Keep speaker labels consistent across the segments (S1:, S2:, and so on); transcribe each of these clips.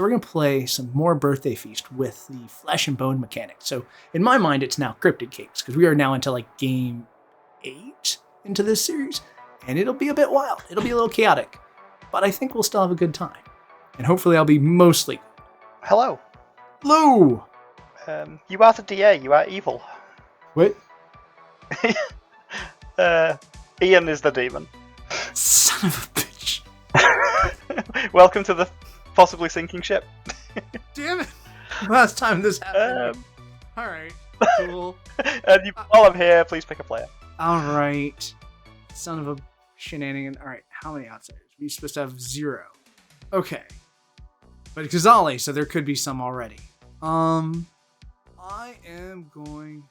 S1: we're going to play some more Birthday Feast with the flesh and bone mechanic. So in my mind, it's now Cryptid Cakes, because we are now into like game 8 into this series, and it'll be a bit wild. It'll be a little chaotic, but I think we'll still have a good time. And hopefully I'll be mostly...
S2: Hello.
S1: Lou!
S2: You are the DA, you are evil.
S1: What?
S2: Ian is the demon.
S1: Son of a bitch.
S2: Welcome to the possibly sinking ship.
S1: Damn it. Last time this happened. Alright, cool.
S2: And while I'm here, please pick a player.
S1: Alright. Son of a shenanigan. Alright, how many outsiders? We're supposed to have 0. Okay. But it's Kazali, so there could be some already. I am going...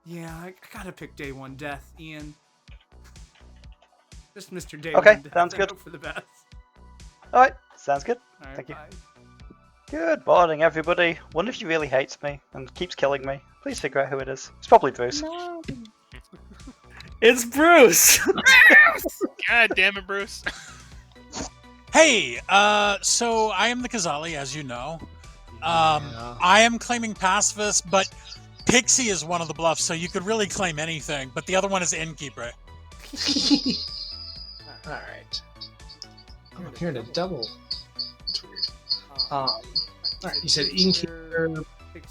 S1: Yeah, I gotta pick Day 1 Death, Ian. Just Mr. Day 1 Death.
S2: Sounds good.
S1: Hope for the best.
S2: Alright, sounds good.
S1: All right,
S2: Thank you.
S1: bye.
S2: Good morning, everybody. Wonder if he really hates me and keeps killing me. Please figure out who it is. It's probably Bruce.
S3: No.
S4: It's Bruce!
S5: God damn it, Bruce.
S6: Hey, so I am the Kazali, as you know. I am claiming pacifist, but Pixie is one of the bluffs, so you could really claim anything, but the other one is Innkeeper.
S7: Alright. I'm hearing a double. That's weird. Alright, you said Innkeeper,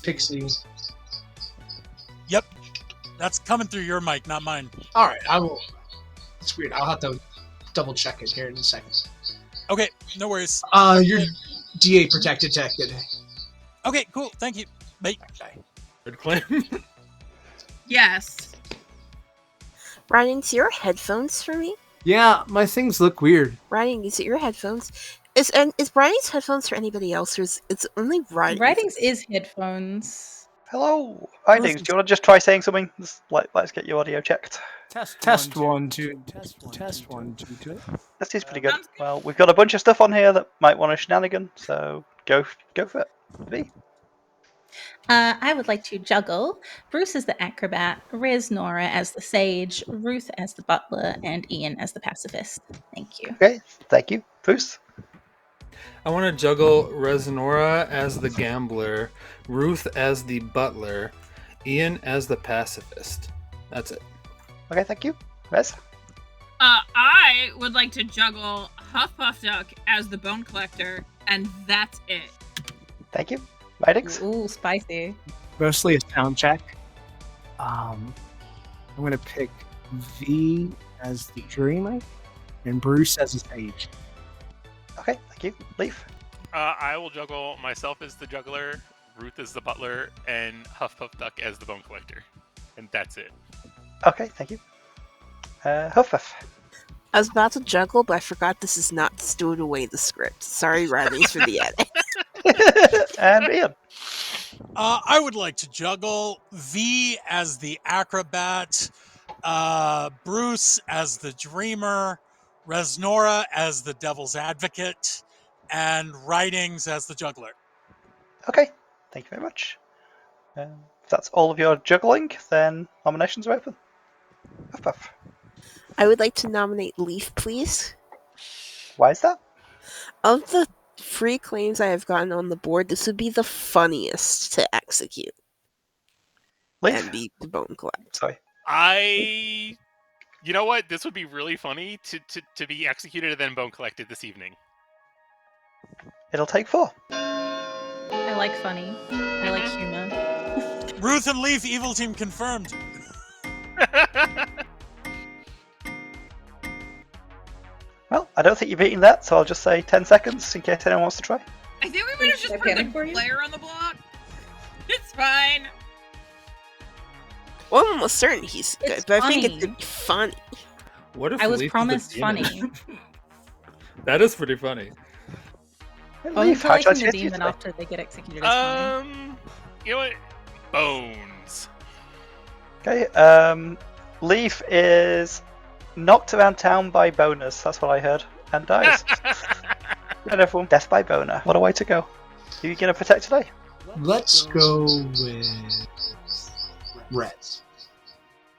S7: Pixie.
S6: Yep. That's coming through your mic, not mine.
S7: Alright, I will. It's weird. I'll have to double check it here in a second.
S6: Okay, no worries.
S7: Your DA detected.
S6: Okay, cool. Thank you. Bye.
S4: Good claim.
S3: Yes.
S8: Ryan, is your headphones for me?
S1: Yeah, my things look weird.
S8: Ryan, is it your headphones? Is Brian's headphones for anybody else, or is it's only Ryan?
S3: Writings is headphones.
S2: Hello. Writings, do you want to just try saying something? Let's get your audio checked.
S1: Test 1, 2. Test 1, 2.
S2: That seems pretty good. Well, we've got a bunch of stuff on here that might want a shenanigan, so go for it. V.
S3: I would like to juggle Bruce as the acrobat, Riz Nora as the sage, Ruth as the butler, and Ian as the pacifist. Thank you.
S2: Okay, thank you. Bruce.
S4: I want to juggle Resnora as the gambler, Ruth as the butler, Ian as the pacifist. That's it.
S2: Okay, thank you. Rez.
S9: I would like to juggle Huffpuff Duck as the bone collector, and that's it.
S2: Thank you. Writings.
S3: Ooh, spicy.
S1: Mostly a sound check. I'm going to pick V as the dreamer and Bruce as the sage.
S2: Okay, thank you. Leaf.
S5: I will juggle myself as the juggler, Ruth as the butler, and Huffpuff Duck as the bone collector. And that's it.
S2: Okay, thank you. Huffpuff.
S8: I was about to juggle, but I forgot this is not stowed away the script. Sorry, Writings, for the edit.
S2: And Ian.
S6: I would like to juggle V as the acrobat, Bruce as the dreamer, Resnora as the devil's advocate, and Writings as the juggler.
S2: Okay, thank you very much. If that's all of your juggling, then nominations are open. Huffpuff.
S8: I would like to nominate Leaf, please.
S2: Why is that?
S8: Of the free claims I have gotten on the board, this would be the funniest to execute.
S2: Leaf?
S8: And be the bone collect.
S2: Sorry.
S5: You know what? This would be really funny to be executed and then bone collected this evening.
S2: It'll take 4.
S3: I like funny. I like humor.
S6: Ruth and Leaf, evil team confirmed.
S2: Well, I don't think you've eaten that, so I'll just say 10 seconds in case anyone wants to try.
S9: I think we might have just put the player on the block. It's fine.
S8: Well, I'm almost certain he's good,
S3: It's
S8: but I think
S3: funny.
S8: it's gonna be funny.
S4: What if
S3: I was
S4: Leaf is a
S3: promised
S4: demon?
S3: funny.
S4: That is pretty funny.
S3: Bone
S2: Leaf, how
S3: collecting
S2: should I
S3: the
S2: say it
S3: demon
S2: today?
S3: after they get executed is funny.
S5: You know what? Bones.
S2: Okay, Leaf is knocked around town by boners, that's what I heard, and dies. And everyone, death by boner. What a way to go. Who are you going to protect today?
S7: Let's go with Rez.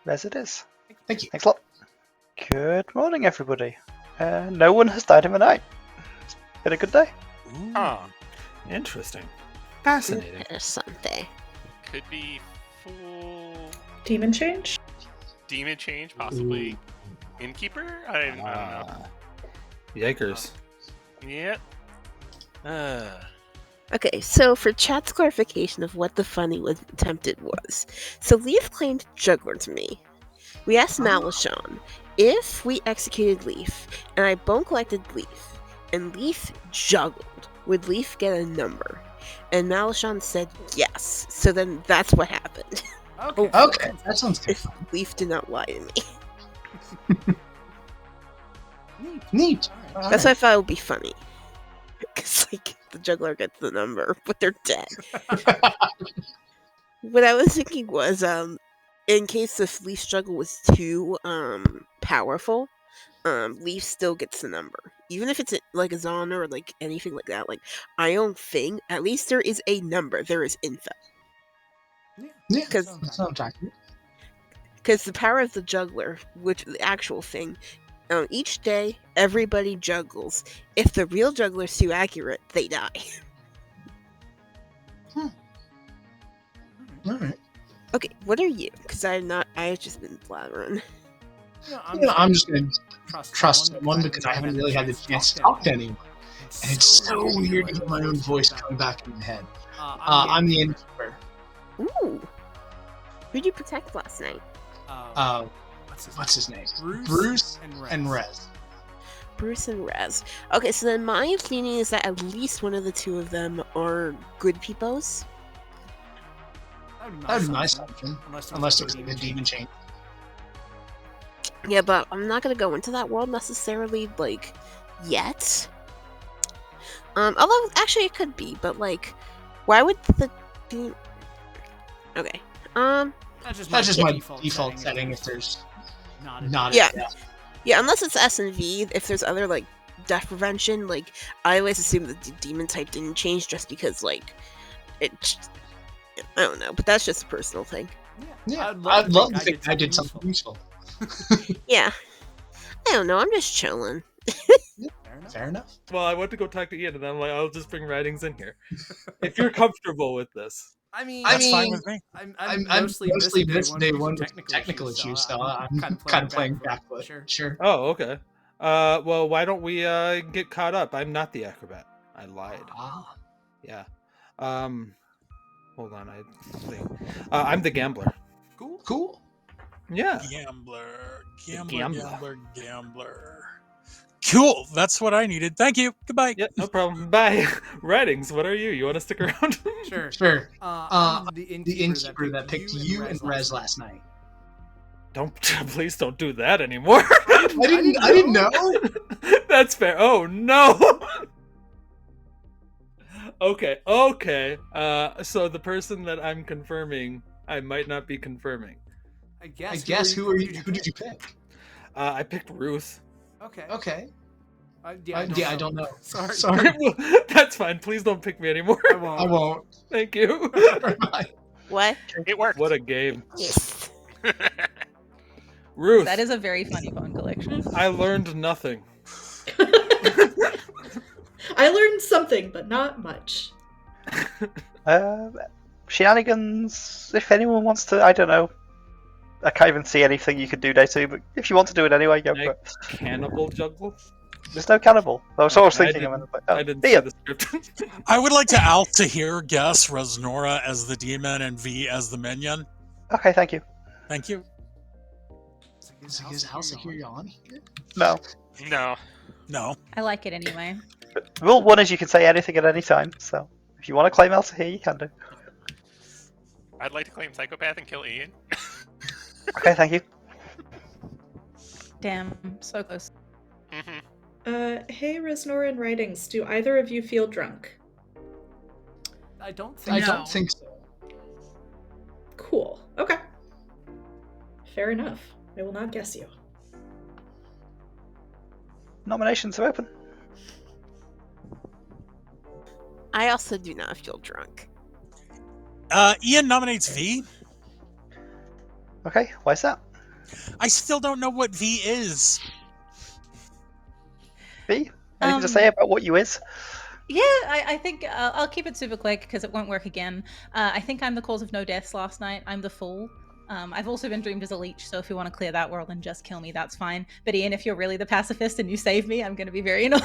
S2: Rez it is.
S7: Thank you.
S2: Thanks a lot. Good morning, everybody. No one has died in the night. Been a good day.
S6: Ooh.
S5: Huh.
S4: Interesting. Fascinating.
S8: Interesante.
S5: Could be full
S10: Demon change?
S5: demon change, possibly innkeeper. I don't know.
S4: Yikers.
S5: Yeah.
S8: Okay, so for chat's clarification of what the funny was attempted was, so Leaf claimed juggler to me. We asked Malishon if we executed Leaf and I bone collected Leaf and Leaf juggled, would Leaf get a number? And Malishon said yes. So then that's what happened.
S7: Okay, that sounds good.
S8: Leaf did not lie to me.
S7: Neat.
S8: That's why I thought it would be funny. Because, like, the juggler gets the number, but they're dead. What I was thinking was, in case the Leaf juggle was too, powerful, Leaf still gets the number. Even if it's, like, a Zon or, like, anything like that, like, Ion thing, at least there is a number. There is info.
S7: Yeah,
S8: Because
S7: that sounds accurate.
S8: the power of the juggler, which the actual thing, each day, everybody juggles. If the real juggler's too accurate, they die.
S7: Alright.
S8: Okay, what are you? Because I've just been blabbering.
S7: I'm just going to trust someone because I haven't really had the chance to talk to anyone. And it's so weird to hear my own voice coming back in my head. I'm the innkeeper.
S8: Ooh. Who'd you protect last night?
S7: What's his name? Bruce and Rez.
S8: Bruce and Rez. Okay, so then my opinion is that at least one of the two of them are good peoples.
S7: That would be my assumption. Unless it was like a demon chain.
S8: Yeah, but I'm not gonna go into that world necessarily, like, yet. Although, actually it could be, but, like, why would the... Okay.
S7: That's just my default setting if there's not
S8: Yeah. Yeah, unless it's S and V, if there's other, like, death prevention, like, I always assume that the demon type didn't change just because, like, I don't know, but that's just a personal thing.
S7: Yeah, I'd love to think I did something useful.
S8: Yeah. I don't know, I'm just chilling.
S7: Fair enough.
S4: Well, I went to go talk to Ian, and I'm like, I'll just bring writings in here. If you're comfortable with this.
S6: That's fine with me.
S1: I'm
S7: mostly this day one with technical issues, so I'm kind of playing back foot. Sure.
S4: Oh, okay. Well, why don't we get caught up? I'm not the acrobat. I lied. Yeah. Hold on, I think. I'm the gambler.
S7: Cool.
S4: Yeah.
S6: Gambler. Cool. That's what I needed. Thank you. Goodbye.
S4: Yep, no problem. Bye. Writings, what are you? You want to stick around?
S1: Sure.
S7: I'm the innkeeper that picked you and Rez last night.
S4: Please don't do that anymore.
S7: I didn't know.
S4: That's fair. Oh no. Okay. So the person that I'm confirming, I might not be confirming.
S1: I guess
S7: who did you pick?
S4: I picked Ruth.
S7: Okay.
S1: I
S7: don't know.
S1: Sorry.
S4: That's fine. Please don't pick me anymore.
S7: I won't.
S4: Thank you.
S8: What?
S5: It worked.
S4: What a game.
S8: Yes.
S4: Ruth.
S3: That is a very funny bone collection.
S4: I learned nothing.
S10: I learned something, but not much.
S2: Shenanigans, if anyone wants to, I don't know. I can't even see anything you could do day 2, but if you want to do it anyway, go for it.
S4: Cannibal juggle?
S2: There's no cannibal. I was thinking of it.
S4: I didn't see the script.
S6: I would like to Altahir guess Resnora as the demon and V as the minion.
S2: Okay, thank you.
S6: Thank you.
S7: Is Alsahir on here?
S2: No.
S6: No.
S3: I like it anyway.
S2: But rule 1 is you can say anything at any time, so if you want to claim Altahir, you can do.
S5: I'd like to claim Psychopath and kill Ian.
S2: Okay, thank you.
S3: Damn, so close.
S10: Hey, Resnora and Writings, do either of you feel drunk?
S1: I don't
S7: think so.
S10: Cool. Okay. Fair enough. I will not guess you.
S2: Nominations are open.
S8: I also do not feel drunk.
S6: Ian nominates V.
S2: Okay, why is that?
S6: I still don't know what V is.
S2: V? Anything to say about what you is?
S3: Yeah, I think I'll keep it super quick because it won't work again. I think I'm the cause of no deaths last night. I'm the fool. I've also been dreamed as a leech, so if you want to clear that world and just kill me, that's fine. But Ian, if you're really the pacifist and you save me, I'm going to be very annoyed.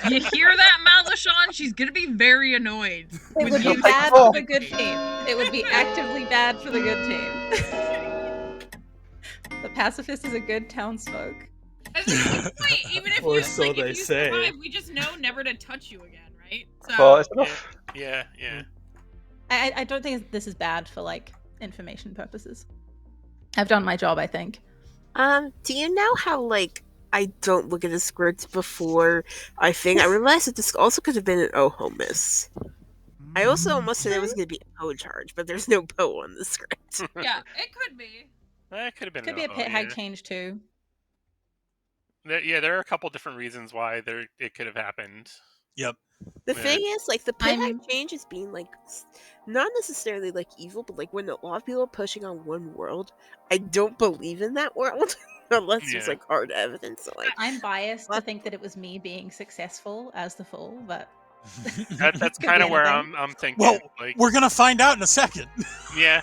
S9: You hear that, Malachon? She's gonna be very annoyed.
S3: It would be bad for the good team. It would be actively bad for the good team. The pacifist is a good townsfolk.
S9: At this point, even if
S4: Or
S9: you,
S4: so
S9: like,
S4: they
S9: if you
S4: say.
S9: survive, we just know never to touch you again, right?
S2: Well, it's enough.
S5: Yeah.
S3: I don't think this is bad for like information purposes. I've done my job, I think.
S8: Do you know how like I don't look at the script before I think? I realized that this also could have been an Oho miss. I also almost said it was going to be a Poe charge, but there's no Poe on the script.
S9: Yeah, it could be.
S5: That could have been.
S3: Could be a pit high change too.
S5: There are a couple different reasons why it could have happened.
S6: Yep.
S8: The
S5: Yeah.
S8: thing is, like, the pit high change is being, like, not necessarily, like, evil, but, like, when a lot of people are pushing on one world, I don't believe in that world, unless there's, like, hard evidence. So, like,
S3: I'm biased to think that it was me being successful as the fool, but...
S5: That's
S3: Could
S5: kind
S3: be
S5: of where
S3: anything.
S5: I'm thinking.
S6: Well,
S5: like,
S6: we're gonna find out in a second.
S5: yeah.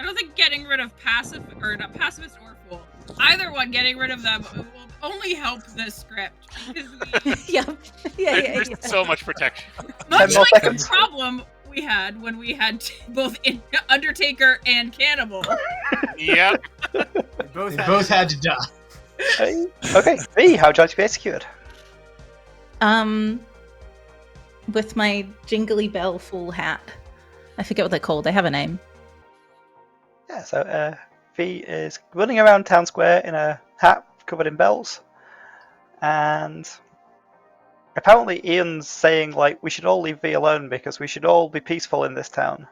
S9: I don't think getting rid of pacifist or fool, either one, getting rid of them will only help the script. Because
S5: There's so much protection.
S9: much
S2: 10 more
S9: like the
S2: seconds.
S9: problem we had when we had both Undertaker and Cannibal.
S5: Yep.
S1: They
S7: both had to die.
S2: Okay, V, how'd you like to be executed?
S3: With my jingly bell fool hat. I forget what they're called. They have a name.
S2: Yeah, so V is running around town square in a hat covered in bells, and apparently Ian's saying, like, we should all leave V alone because we should all be peaceful in this town.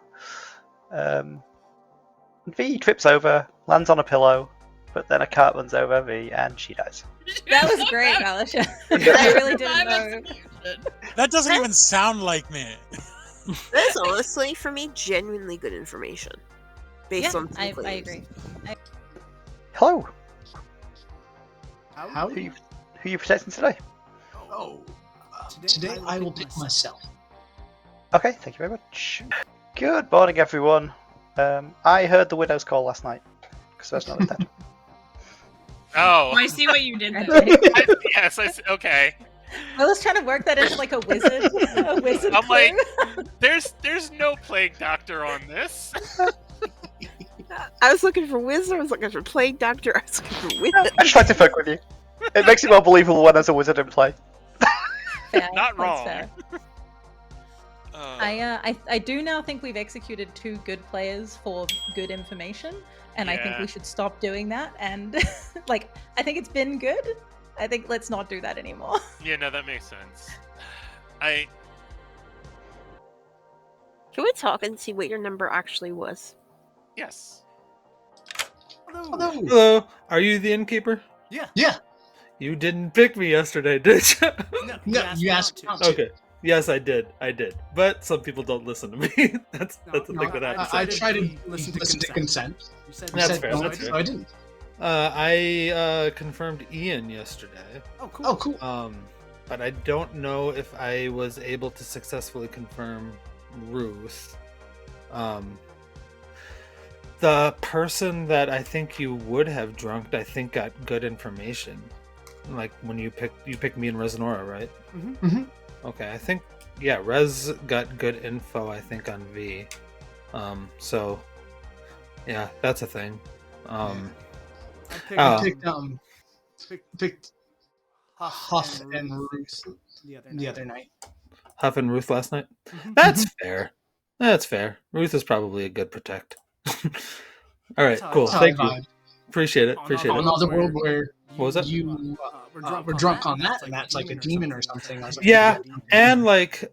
S2: V trips over, lands on a pillow, but then a cart runs over V and she dies.
S3: That was great, Alicia. I really didn't know.
S6: That doesn't even sound like me.
S8: that's honestly, for me, genuinely good information. Based on
S3: I
S8: clues.
S3: agree.
S2: Hello,
S7: How?
S2: who you protecting today?
S7: Oh, today I will pick myself.
S2: Okay, thank you very much. Good morning, everyone. I heard the widow's call last night, because there's no dead.
S9: Oh,
S5: Oh.
S9: I see what you did there.
S5: Yes, I see. Okay.
S3: I was trying to work that into like a wizard. A wizard
S5: I'm like,
S3: clue.
S5: there's no plague doctor on this.
S8: I was looking for wizard, I was looking for plague doctor, I was looking for wizard.
S2: I just tried to fuck with you. It makes it more believable when there's a wizard in play.
S3: Fair,
S5: Not
S3: that's
S5: wrong.
S3: fair. I do now think we've executed 2 good players for good information, and I think
S5: Yeah.
S3: we should stop doing that. And like, I think it's been good. I think let's not do that anymore.
S5: Yeah, no, that makes sense.
S8: Can we talk and see what your number actually was?
S5: Yes.
S1: Hello.
S4: Hello, are you the innkeeper?
S1: Yeah.
S7: Yeah.
S4: You didn't pick me yesterday, did you?
S7: No, you asked not to.
S4: Okay. Yes, I did. But some people don't listen to me. that's the thing that happens.
S7: I try to
S1: listen
S7: listen
S1: to
S7: to consent.
S1: You said
S4: That's
S1: no,
S4: fair,
S1: so I
S4: that's
S1: didn't.
S7: So I didn't.
S4: I confirmed Ian yesterday.
S1: Oh, cool.
S7: Oh, cool.
S4: But I don't know if I was able to successfully confirm Ruth. The person that I think you would have drunked, I think got good information. Like when you picked me and Resnora, right?
S1: Mm-hmm.
S7: Mm-hmm.
S4: Okay, I think Rez got good info, I think, on V. So yeah, that's a thing.
S1: I
S7: Picked Huff and Ruth the other night.
S4: Huff and Ruth last night.
S1: Mhm.
S4: That's fair. That's fair. Ruth is probably a good protect. All right,
S1: That's how
S4: cool.
S1: I
S4: Thank you.
S7: vibe.
S4: Appreciate it.
S1: On
S4: Appreciate
S7: On
S4: it.
S7: another world where
S4: What was that?
S7: you were drunk on that, and that's like a demon or something. I was like,
S4: Yeah, and like,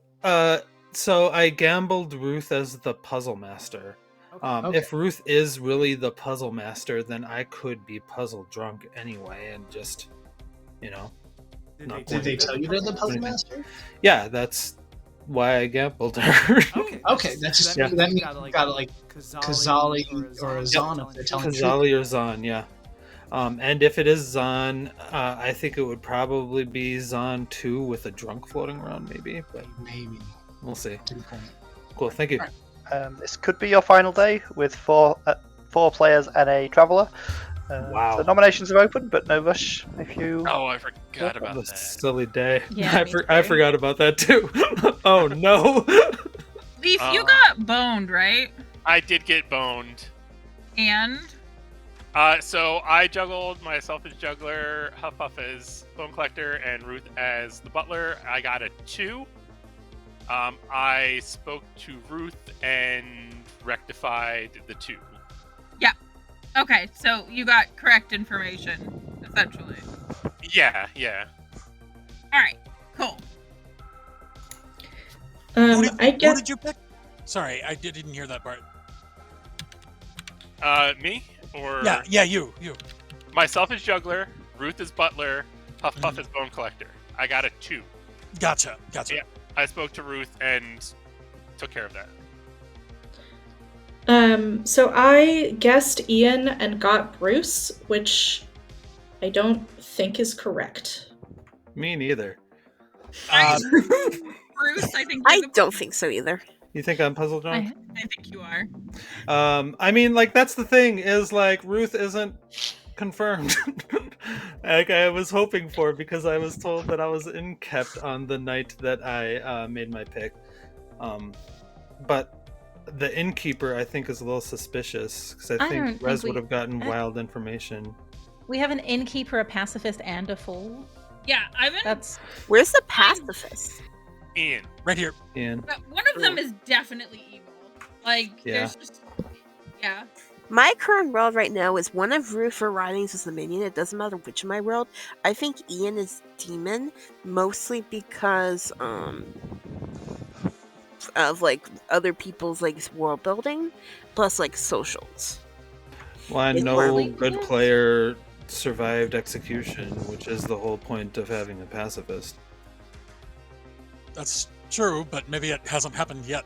S4: so I gambled Ruth as the puzzle master.
S7: Okay.
S4: If Ruth is really the puzzle master, then I could be puzzle drunk anyway, and just, not
S7: Did they tell you they're the puzzle
S4: Anything.
S7: master?
S4: Yeah, that's why I gambled her.
S7: Okay, that's just that means you gotta like Kazali or Azan if they're telling the truth.
S4: Kazali or Zan, yeah. And if it is Zon, I think it would probably be Zon 2 with a drunk floating around, maybe. But
S7: Maybe.
S4: we'll see.
S7: Good point.
S4: Cool, thank you.
S2: This could be your final day with four players and a traveller.
S4: Wow.
S2: The nominations are open, but no rush if you...
S5: Oh, I forgot about
S4: What a
S5: that.
S4: silly day.
S3: Yeah,
S4: I forgot about that too. Oh no.
S9: Leaf, you got boned, right?
S5: I did get boned.
S9: And?
S5: So I juggled myself as juggler, Huffpuff as bone collector, and Ruth as the butler. I got a 2. I spoke to Ruth and rectified the 2.
S9: Yeah. Okay, so you got correct information, essentially.
S5: Yeah.
S9: Alright, cool.
S6: Who
S10: I guess
S6: did you pick? Sorry, I didn't hear that part.
S5: Me? Or
S6: Yeah, you.
S5: myself as juggler, Ruth as butler, Huffpuff as bone collector. I got a 2.
S6: Gotcha.
S5: Yeah. I spoke to Ruth and took care of that.
S10: so I guessed Ian and got Bruce, which I don't think is correct.
S4: Me neither.
S9: Bruce, I think.
S8: I don't think so either.
S4: You think I'm puzzle drunk?
S9: I think you are.
S4: I mean, like, that's the thing, is like Ruth isn't confirmed. Like I was hoping for, because I was told that I was inkept on the night that I made my pick. But the innkeeper, I think, is a little suspicious, because I think Rez would have gotten wild information.
S3: We have an innkeeper, a pacifist, and a fool.
S9: Yeah,
S8: Where's the pacifist?
S5: Ian.
S6: Right here.
S4: Ian.
S9: But one of them is definitely evil. Like, there's just... Yeah.
S8: My current world right now is one of Ruth or Ridings is the minion. It doesn't matter which of my world. I think Ian is demon, mostly because of like other people's like world building, plus like socials.
S4: Well,
S8: It's
S4: no
S8: probably
S4: good
S8: Ian.
S4: player survived execution, which is the whole point of having a pacifist.
S6: That's true, but maybe it hasn't happened yet.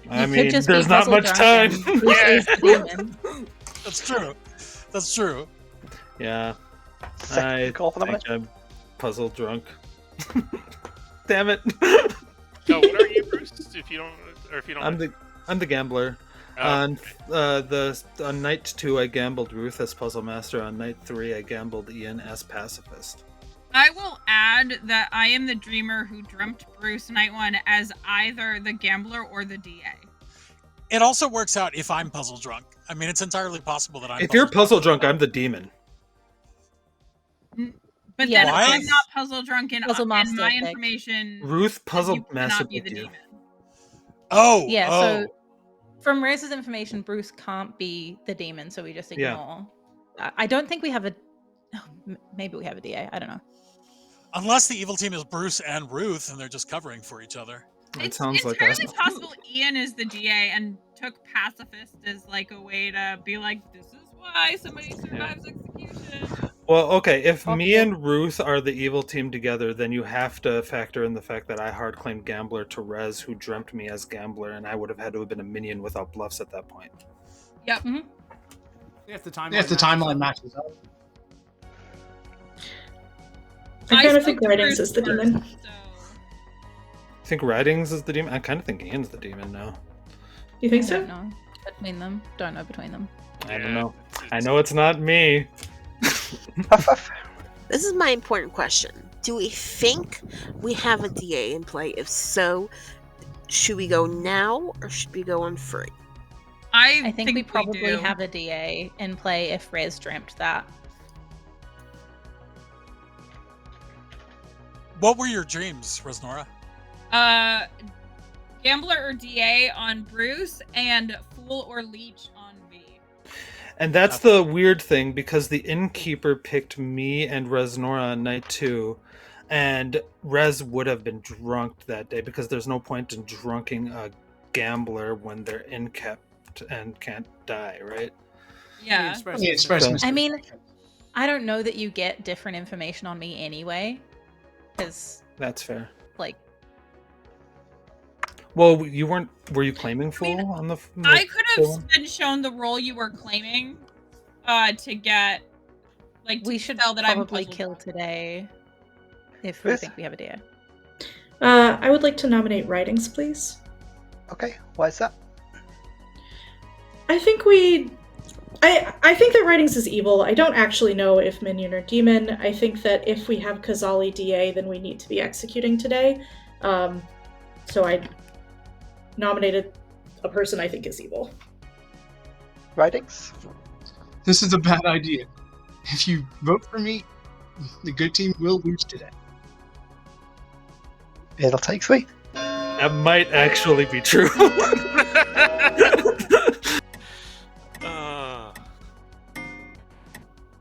S4: I mean, there's not much time.
S3: Yeah.
S6: That's true.
S4: Yeah.
S2: Second call for
S4: think
S2: nomination.
S4: I'm puzzle drunk. Damn it.
S5: So what are you, Bruce? If you don't,
S4: I'm the gambler.
S5: Oh,
S4: On night 2, I gambled Ruth as puzzle master. On night 3, I gambled Ian as pacifist.
S9: I will add that I am the dreamer who dreamt Bruce night 1 as either the gambler or the DA.
S6: It also works out if I'm puzzle drunk. I mean, it's entirely possible that I'm.
S4: If you're puzzle drunk, I'm the demon.
S9: But
S3: Yeah.
S9: then
S6: Why?
S9: I'm not puzzle drunk, and
S3: Puzzle master
S9: my
S3: pick.
S9: information.
S4: Ruth puzzle
S9: you
S4: master
S9: cannot be the
S4: picked you.
S9: demon.
S6: Oh.
S3: Yeah,
S6: Oh.
S3: so from Rez's information, Bruce can't be the demon, so we just ignore. I don't think we have a... maybe we have a DA, I don't know.
S6: Unless the evil team is Bruce and Ruth, and they're just covering for each other.
S4: It sounds like
S9: entirely
S4: us.
S9: possible Ian is the DA and took pacifist as like a way to be like, this is why somebody survives execution.
S4: Well, okay, if me and Ruth are the evil team together, then you have to factor in the fact that I hard claimed Gambler to Rez, who dreamt me as Gambler, and I would have had to have been a minion without bluffs at that point.
S9: Yep.
S3: Mm-hmm.
S1: If the timeline,
S7: If the timeline matches up.
S10: I kind of
S9: spoke
S10: think
S9: to
S10: Ridings
S9: Bruce
S10: is the demon.
S9: first, so-
S4: I think Ridings is the demon. I kind of think Ian's the demon now.
S10: You think
S3: I
S10: so?
S3: don't know between them. Don't know between them.
S4: I don't know. I know it's not me.
S8: This is my important question. Do we think we have a DA in play? If so, should we go now or should we go on free?
S3: I think we probably
S9: do.
S3: have a DA in play if Rez dreamt that.
S6: What were your dreams, Resnora?
S9: Gambler or DA on Bruce, and Fool or Leech on V.
S4: And that's the weird thing, because the innkeeper picked me and Resnora on night 2, and Rez would have been drunk that day, because there's no point in drunking a gambler when they're inkept and can't die, right?
S9: Yeah.
S3: I mean, I don't know that you get different information on me anyway, because
S4: That's fair.
S3: like,
S4: Well, you weren't. Were you claiming full on the?
S9: I could have been shown the role you were claiming to get Like
S3: We should
S9: tell that I'm
S3: probably
S9: puzzled.
S3: kill today if we
S2: Ruth?
S3: think we have a DA.
S10: I would like to nominate writings, please.
S2: Okay, why is that?
S10: I think that writings is evil. I don't actually know if minion or demon. I think that if we have Kazali DA, then we need to be executing today. So I nominated a person I think is evil.
S2: Writings?
S7: This is a bad idea. If you vote for me, the good team will lose today.
S2: It'll take 3.
S4: That might actually be true.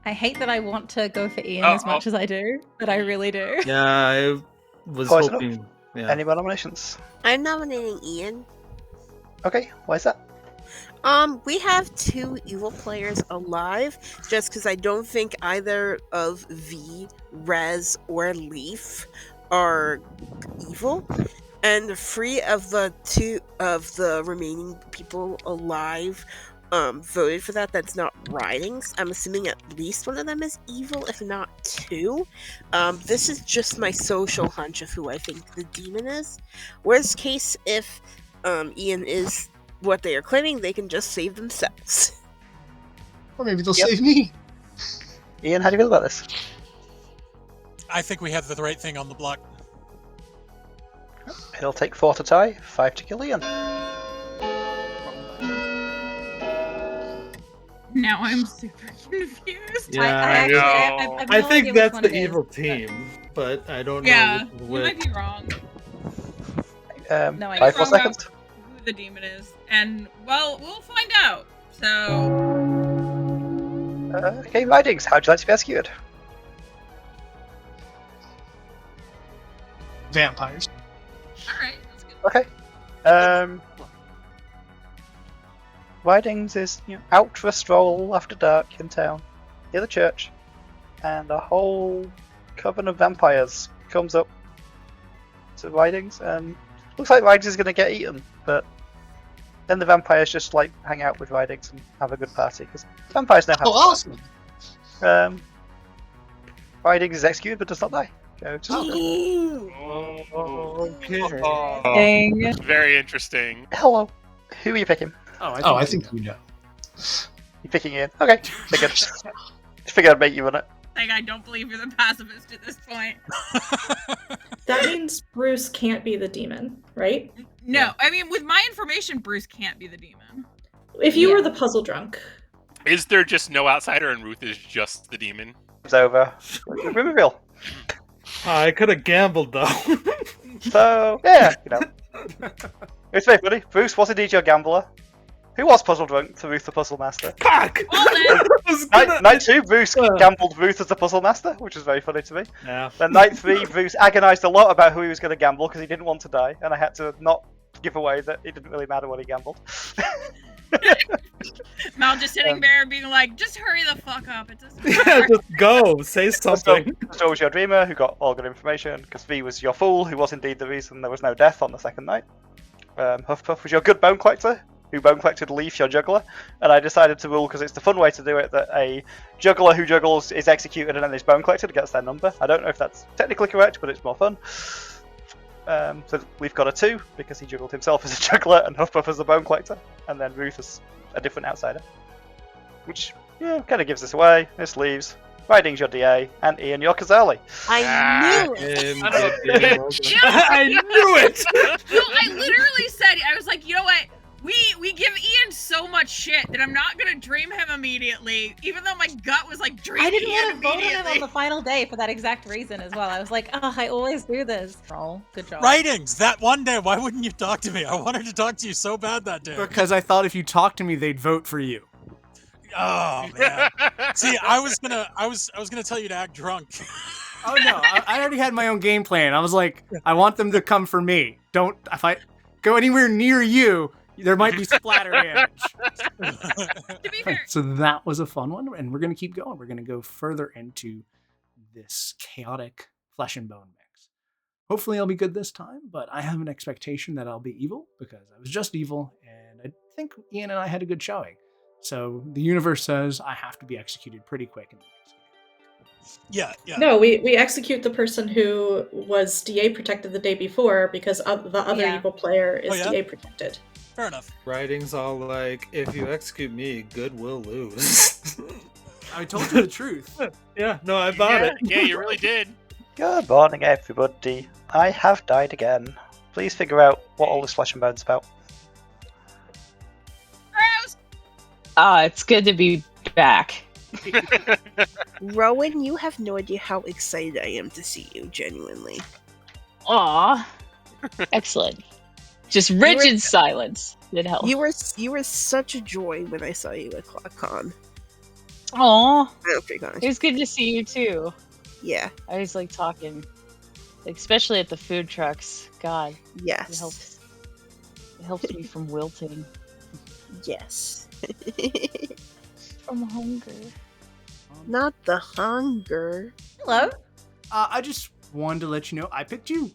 S3: I hate that I want to go for Ian as much as I do, but I really do.
S4: Yeah, I was
S2: Close enough.
S4: hoping. Yeah.
S2: Any more nominations?
S8: I'm nominating Ian.
S2: Okay, why is that?
S8: We have 2 evil players alive, just because I don't think either of V, Rez, or Leaf are evil. And 3 of the 2 of the remaining people alive voted for that. That's not writings. I'm assuming at least one of them is evil, if not 2. This is just my social hunch of who I think the demon is. Worst case, if Ian is what they are claiming, they can just save themselves.
S7: Or maybe they'll save me.
S2: Ian, how do you feel about this?
S6: I think we have the right thing on the block.
S2: It'll take 4 to tie, 5 to kill Ian.
S9: Now I'm super confused.
S4: Yeah,
S3: I
S4: think that's the evil team, but I don't know.
S9: Yeah, you
S4: which.
S9: might be wrong.
S3: No, I
S2: 5 more
S9: don't know.
S2: seconds.
S9: Who the demon is, and well, we'll find out. So,
S2: Okay, writings, how'd you like to be executed?
S7: Vampires.
S9: all right, that's good.
S2: Okay. Writings is out for a stroll after dark in town, near the church, and a whole coven of vampires comes up to Writings, and looks like Writings is going to get eaten, but then the vampires just like hang out with Writings and have a good party, because vampires know how to
S7: awesome!
S2: Writings is executed but does not die. Go to
S3: Dang.
S5: Very interesting.
S2: Hello. Who are you picking?
S7: I think we know.
S2: You picking Ian? Okay. Figured. Just figured I'd make you on it.
S9: Like, I don't believe you're the pacifist at this point.
S10: That means Bruce can't be the demon, right?
S9: No, I mean, with my information, Bruce can't be the demon.
S10: If you were the puzzle drunk.
S5: Is there just no outsider and Ruth is just the demon?
S2: It's over. Room reveal.
S4: I could have gambled though.
S2: So, yeah, it's very funny. Bruce was indeed your gambler. Who was puzzle drunk to Ruth the Puzzle Master?
S4: Fuck!
S2: Night 2, Bruce gambled Ruth as the Puzzle Master, which is very funny to me.
S4: Yeah.
S2: Then night 3, Bruce agonised a lot about who he was going to gamble because he didn't want to die, and I had to not give away that it didn't really matter what he gambled.
S9: Mal just sitting there being like, just hurry the fuck up. It doesn't
S4: Yeah,
S9: matter.
S4: just go. Say something.
S2: So was your dreamer, who got all good information, because V was your fool, who was indeed the reason there was no death on the second night. Huffpuff was your good bone collector, who bone collected Leaf, your juggler, and I decided to rule, because it's the fun way to do it, that a juggler who juggles is executed and then is bone collected, gets their number. I don't know if that's technically correct, but it's more fun. So Leaf got a 2, because he juggled himself as a juggler, and Huffpuff as the bone collector, and then Ruth as a different outsider. Which, kind of gives this away. This leaves Writing's your DA, and Ian your Kazali.
S8: I knew it!
S4: I knew it!
S9: No, I literally said, I was like, you know what? We give Ian so much shit that I'm not gonna dream him immediately, even though my gut was like, dream
S3: I didn't
S9: Ian
S3: want to vote on him
S9: immediately.
S3: on the final day for that exact reason as well. I was like, oh, I always do this. Roll. Good job.
S6: Writings, that one day, why wouldn't you talk to me? I wanted to talk to you so bad that day.
S1: Because I thought if you talked to me, they'd vote for you.
S6: Oh man. See, I was gonna tell you to act drunk.
S1: Oh no, I already had my own game plan. I was like, I want them to come for me. If I go anywhere near you, there might be splatter damage.
S9: To be fair,
S1: So that was a fun one, and we're going to keep going. We're going to go further into this chaotic flesh and bone mix. Hopefully I'll be good this time, but I have an expectation that I'll be evil, because I was just evil, and I think Ian and I had a good showing. So the universe says I have to be executed pretty quick in the next game.
S6: Yeah.
S10: No, we execute the person who was DA protected the day before because the other
S3: Yeah.
S10: evil player is
S6: Oh, yeah?
S10: DA protected.
S6: Fair enough.
S4: Writing's all like, if you execute me, good will lose.
S1: I told you the truth.
S4: Yeah, no, I bought it.
S5: Yeah, you really did.
S2: Good morning, everybody. I have died again. Please figure out what all this flesh and bones about.
S9: Gross!
S11: It's good to be back.
S8: Rowan, you have no idea how excited I am to see you, genuinely.
S11: Aw. Excellent. Just rigid silence. Did help.
S8: You were such a joy when I saw you at ClockCon.
S11: Aw.
S8: It
S11: It was good to see you too.
S8: Yeah.
S11: I always like talking. Like, especially at the food trucks. God.
S8: Yes.
S11: It helps me from wilting.
S8: Yes.
S11: From hunger.
S8: Not the hunger.
S3: Hello.
S1: I just wanted to let you know I picked you.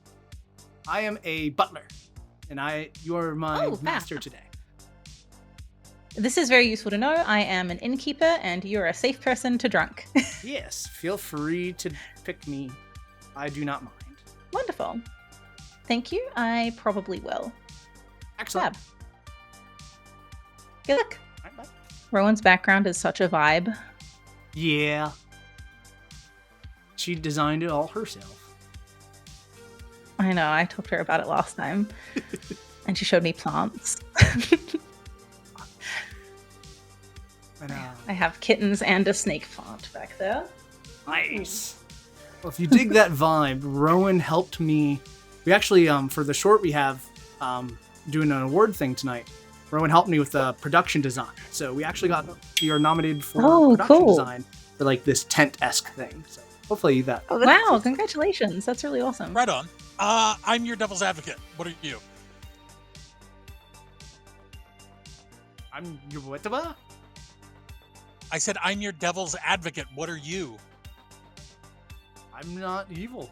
S1: I am a butler, and you are my master today.
S3: This is very useful to know. I am an innkeeper, and you're a safe person to drunk.
S1: Yes, feel free to pick me. I do not mind.
S3: Wonderful. Thank you. I probably will.
S1: Excellent.
S3: Fab. Good luck.
S1: All right, bye.
S3: Rowan's background is such a vibe.
S1: Yeah. She designed it all herself.
S3: I know. I talked to her about it last time, and she showed me plants. I have kittens and a snake plant back there.
S1: Nice. Well, if you dig that vibe, Rowan helped me. We actually, for the short we have, doing an award thing tonight, Rowan helped me with the production design. So we actually we are nominated for production design for like this tent-esque thing. So hopefully that.
S3: Oh, wow, congratulations. That's really awesome.
S6: Right on. I'm your devil's advocate. What are you?
S1: I'm your what?
S6: I said I'm your devil's advocate. What are you?
S1: I'm not evil.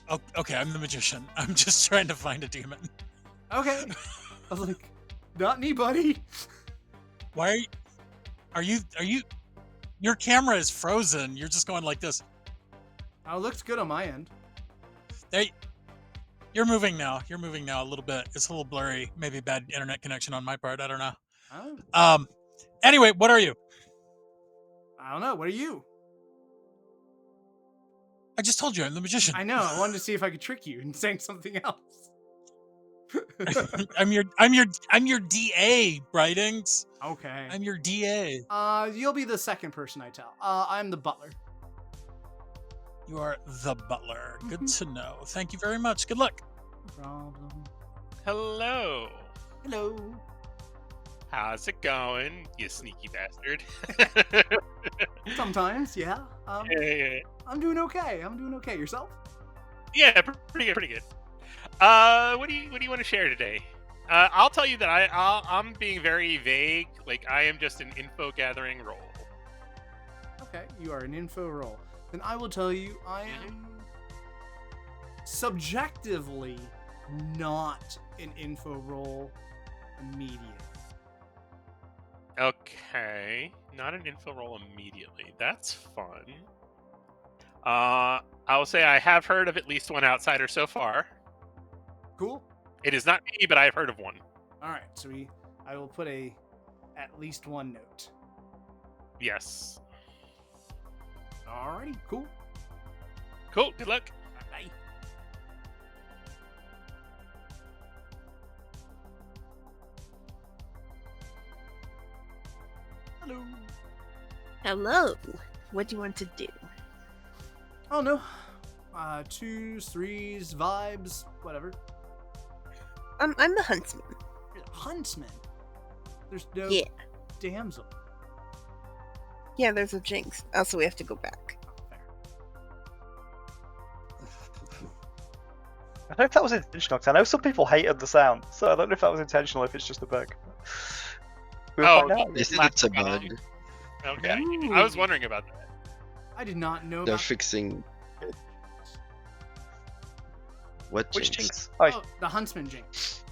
S6: Oh, okay, I'm the magician. I'm just trying to find a demon.
S1: Okay. I was like, not me, buddy.
S6: Why are you your camera is frozen. You're just going like this.
S1: Oh, it looks good on my end.
S6: You're moving now. You're moving now a little bit. It's a little blurry. Maybe bad internet connection on my part. I don't know.
S1: Oh.
S6: Anyway, what are you?
S1: I don't know. What are you?
S6: I just told you I'm the magician.
S1: I know. I wanted to see if I could trick you and saying something else.
S6: I'm your DA, Brightings.
S1: Okay.
S6: I'm your DA.
S1: You'll be the second person I tell. I'm the butler.
S6: You are the butler. Good to know. Thank you very much. Good luck.
S1: No problem.
S5: Hello.
S1: Hello.
S5: How's it going, you sneaky bastard?
S1: Sometimes, yeah.
S5: Yeah.
S1: I'm doing okay. Yourself?
S5: Yeah, pretty good. What do you want to share today? I'll tell you that I'm being very vague. Like, I am just an info gathering role.
S1: Okay, you are an info role. Then I will tell you I am subjectively not an info role immediately.
S5: Okay, not an info role immediately. That's fun. I will say I have heard of at least one outsider so far.
S1: Cool.
S5: It is not me, but I have heard of one.
S1: All right, so I will put at least one note.
S5: Yes.
S1: Alrighty, cool.
S5: Cool. Good luck.
S1: Bye. Hello.
S8: Hello. What do you want to do?
S1: Oh no. 2s, 3s, vibes, whatever.
S8: I'm the huntsman.
S1: You're the huntsman. There's no damsel.
S8: Yeah, there's a jinx. Also, we have to go back.
S2: I don't know if that was intentional, because I know some people hated the sound, so I don't know if that was intentional, if it's just a bug. We'll find out.
S12: They said it's a bug.
S5: Okay. I was wondering about that.
S1: I did not know
S12: They're
S1: about
S12: fixing. What
S2: Which
S12: jinx?
S2: jinx?
S1: Oh, the huntsman jinx.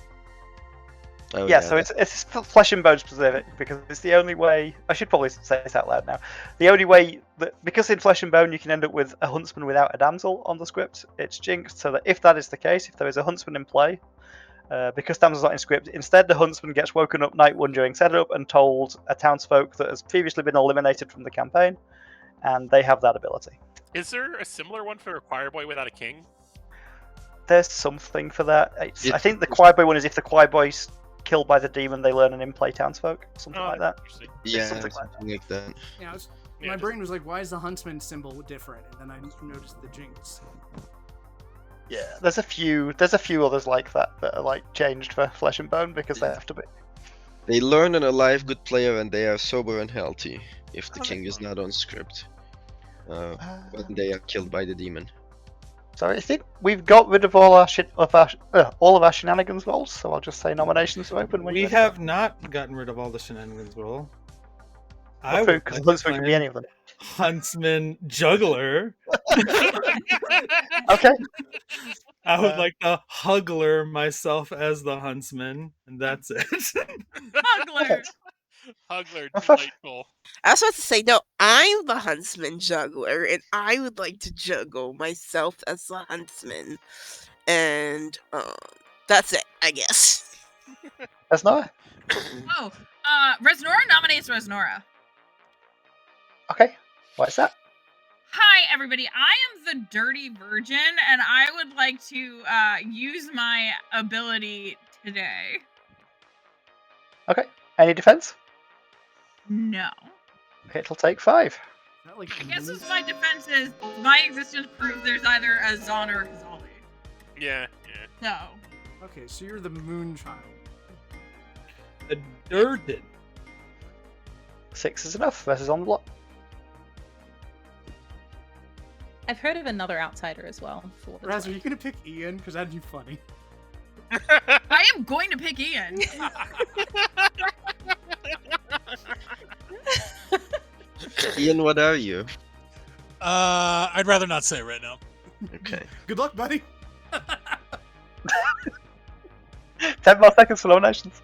S12: Oh,
S2: Yeah, so it's flesh and bone specific because it's the only way. I should probably say this out loud now. The only way that, because in flesh and bone you can end up with a huntsman without a damsel on the script, it's jinxed. So that if that is the case, if there is a huntsman in play, because damsel's not in script, instead the huntsman gets woken up night one during setup and told a townsfolk that has previously been eliminated from the campaign, and they have that ability.
S5: Is there a similar one for a choir boy without a king?
S2: There's something for that. I think the choir boy one is if the choir boy's killed by the demon, they learn an in-play townsfolk, something like that.
S12: Yeah,
S2: something
S12: like that.
S1: Yeah, my brain was like, why is the huntsman symbol different? And then I noticed the jinx.
S2: Yeah, there's a few others like that are like changed for flesh and bone because they have to be.
S12: They learn an alive good player and they are sober and healthy if the king is not on script. When they are killed by the demon.
S2: So I think we've got rid of all of our shenanigans rolls. So I'll just say nominations are open.
S4: We have not gotten rid of all the shenanigans roll.
S2: Because huntsman can be any of them.
S4: Huntsman juggler.
S2: Okay.
S4: I would like to hugler myself as the huntsman, and that's it.
S9: Hugler.
S5: Hugler, delightful.
S8: I was about to say, no, I'm the huntsman juggler, and I would like to juggle myself as the huntsman. And that's it, I guess.
S2: Resnora?
S9: Oh, Resnora nominates Resnora.
S2: Okay. Why is that?
S9: Hi, everybody. I am the Dirty Virgin, and I would like to use my ability today.
S2: Okay. Any defense?
S9: No.
S2: Okay, it'll take 5.
S9: I guess as my defense is my existence proves there's either a Zon or a Kazali.
S5: Yeah.
S9: No.
S1: Okay, so you're the Moonchild.
S4: The Durden.
S2: 6 is enough. Versus on the block.
S3: I've heard of another outsider as well.
S1: Raz, are you gonna pick Ian? Because that'd be funny.
S9: I am going to pick Ian.
S12: Ian, what are you?
S6: I'd rather not say right now.
S12: Okay.
S1: Good luck, buddy.
S2: 10 more seconds for nominations.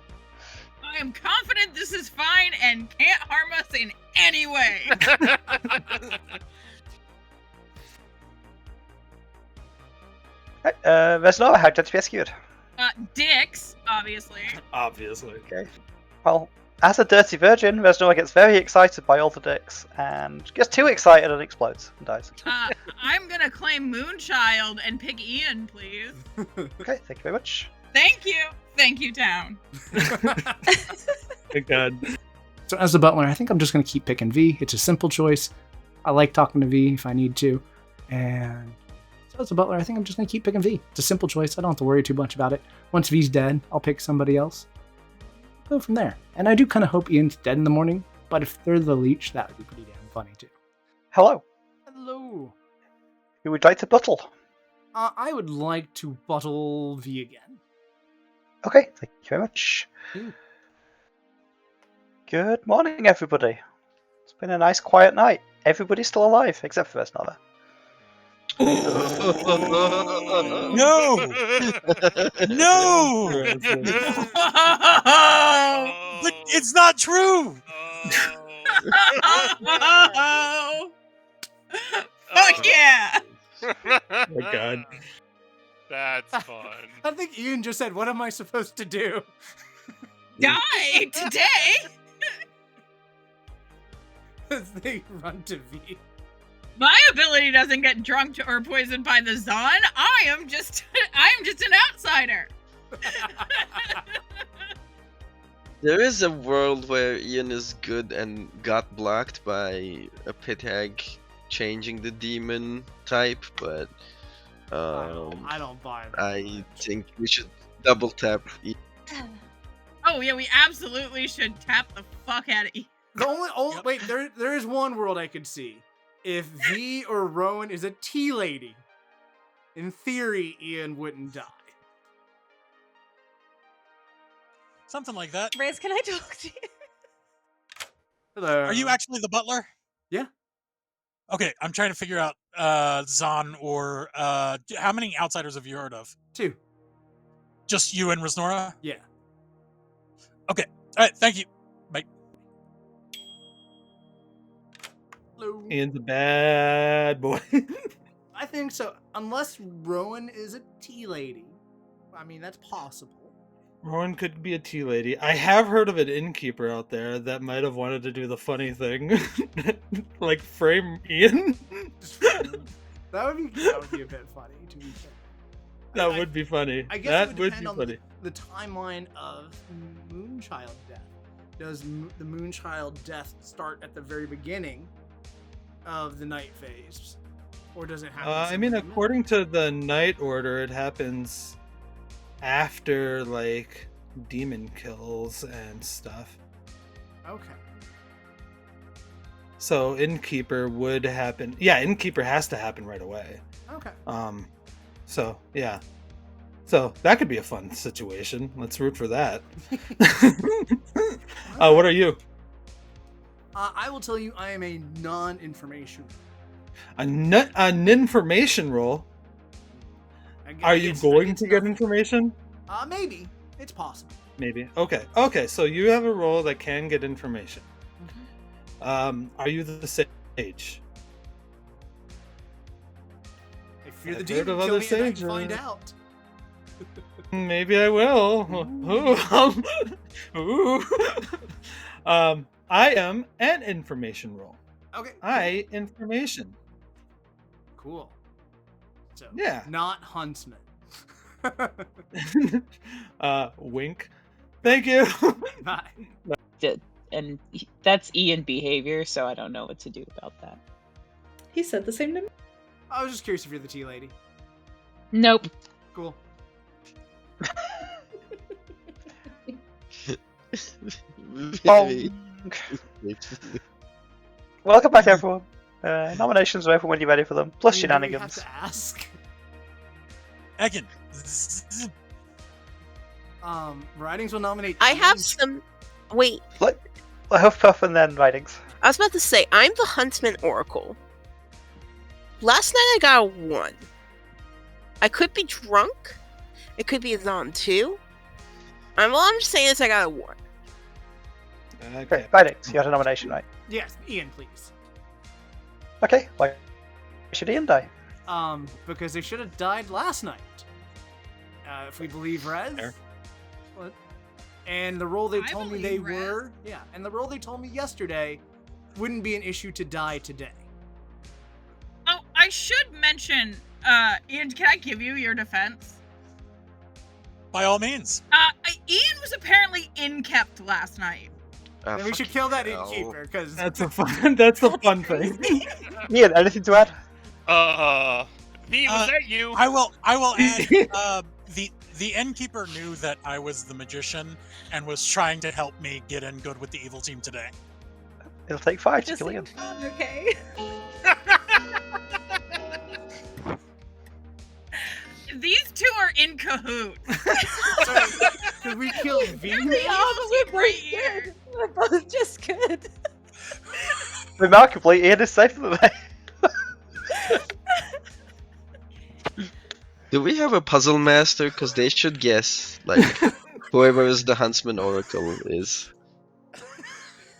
S9: I am confident this is fine and can't harm us in any way.
S2: Resnora, how did you be executed?
S9: Dicks, obviously.
S4: Obviously.
S2: Okay. Well, as a dirty virgin, Resnora gets very excited by all the dicks and gets too excited and explodes and dies.
S9: I'm gonna claim Moonchild and pick Ian, please.
S2: Okay, thank you very much.
S9: Thank you, town.
S4: Thank God.
S1: So as the butler, I think I'm just gonna keep picking V. It's a simple choice. I like talking to V if I need to, and so as a butler, I think I'm just gonna keep picking V. It's a simple choice. I don't have to worry too much about it. Once V's dead, I'll pick somebody else. Go from there. And I do kind of hope Ian's dead in the morning, but if they're the leech, that would be pretty damn funny too.
S2: Hello.
S1: Hello.
S2: Who would like to buttle?
S1: I would like to bottle V again.
S2: Okay, thank you very much. Good morning, everybody. It's been a nice, quiet night. Everybody's still alive, except for Resnora.
S6: No! No! But it's not true!
S9: Fuck yeah!
S4: Oh my God.
S5: That's fun.
S1: I think Ian just said, what am I supposed to do?
S9: Die today?
S1: As they run to V.
S9: My ability doesn't get drunk or poisoned by the Zon. I am just an outsider.
S12: There is a world where Ian is good and got blocked by a pit hag changing the demon type, but
S1: I don't buy that.
S12: I think we should double tap Ian.
S9: Oh yeah, we absolutely should tap the fuck out of Ian.
S1: The only wait, there is one world I could see. If V or Rowan is a tea lady, in theory, Ian wouldn't die.
S6: Something like that.
S3: Rez, can I talk to you?
S1: Hello.
S6: Are you actually the butler?
S1: Yeah.
S6: Okay, I'm trying to figure out Zon or how many outsiders have you heard of?
S1: 2.
S6: Just you and Resnora?
S1: Yeah.
S6: Okay. All right. Thank you. Bye.
S1: Hello.
S4: Ian's a bad boy.
S1: I think so. Unless Rowan is a tea lady. I mean, that's possible.
S4: Rowan could be a tea lady. I have heard of an innkeeper out there that might have wanted to do the funny thing, like frame Ian.
S1: That would be a bit funny, to be fair.
S4: That would be funny.
S1: I guess
S4: That
S1: it
S4: would
S1: depend
S4: be
S1: on
S4: funny.
S1: the timeline of Moonchild death. Does the Moonchild death start at the very beginning of the night phase, or does it happen?
S4: I mean, according to the Night Order, it happens after like demon kills and stuff.
S1: Okay.
S4: So Innkeeper would happen. Yeah, Innkeeper has to happen right away.
S1: Okay.
S4: So yeah. So that could be a fun situation. Let's root for that. What are you?
S1: I will tell you, I am a non-information.
S4: An information roll? Are you going to get information?
S1: Maybe. It's possible.
S4: Maybe. Okay. Okay. So you have a role that can get information. Are you the sage?
S1: If you're the
S4: I've
S1: demon,
S4: heard of
S1: kill
S4: other
S1: me and I can
S4: sages.
S1: find out.
S4: Maybe I will. Ooh. I am an information role.
S1: Okay.
S4: Information.
S1: Cool. So
S4: Yeah.
S1: not huntsman.
S4: Wink. Thank you.
S1: Bye.
S11: And that's Ian behavior, so I don't know what to do about that.
S10: He said the same to me.
S1: I was just curious if you're the tea lady.
S11: Nope.
S1: Cool.
S2: Welcome back, everyone. Nominations are open when you're ready for them, plus
S1: Do we have
S2: shenanigans.
S1: to ask.
S6: Egan.
S1: Writings will nominate.
S8: I have
S1: Ian.
S8: some. Wait,
S2: Huff Puff and then writings.
S8: I was about to say, I'm the Huntsman Oracle. Last night I got a 1. I could be drunk. It could be a Zon 2. All I'm just saying is I got a 1.
S2: Okay, writings. You had a nomination, right?
S1: Yes, Ian, please.
S2: Okay, why should Ian die?
S1: Because they should have died last night. If we believe Rez.
S4: Fair.
S1: What? And the role they
S9: I
S1: told me they
S9: believe Rez.
S1: were, yeah, and the role they told me yesterday wouldn't be an issue to die today.
S9: Oh, I should mention, Ian, can I give you your defense?
S6: By all means.
S9: Ian was apparently inkept last night.
S1: Then we should kill that innkeeper, because
S4: That's a fun. That's the fun thing.
S2: Ian, anything to add?
S5: V, was that you?
S6: I will add. The innkeeper knew that I was the magician and was trying to help me get in good with the evil team today.
S2: It'll take 5 to
S3: Just
S2: kill Ian.
S3: okay.
S9: These two are in cahoots.
S1: Could we kill V?
S3: We're both good. We're both just good.
S2: Remarkably, Ian is safer than they.
S12: Do we have a puzzle master? Because they should guess, like, whoever is the Huntsman Oracle is.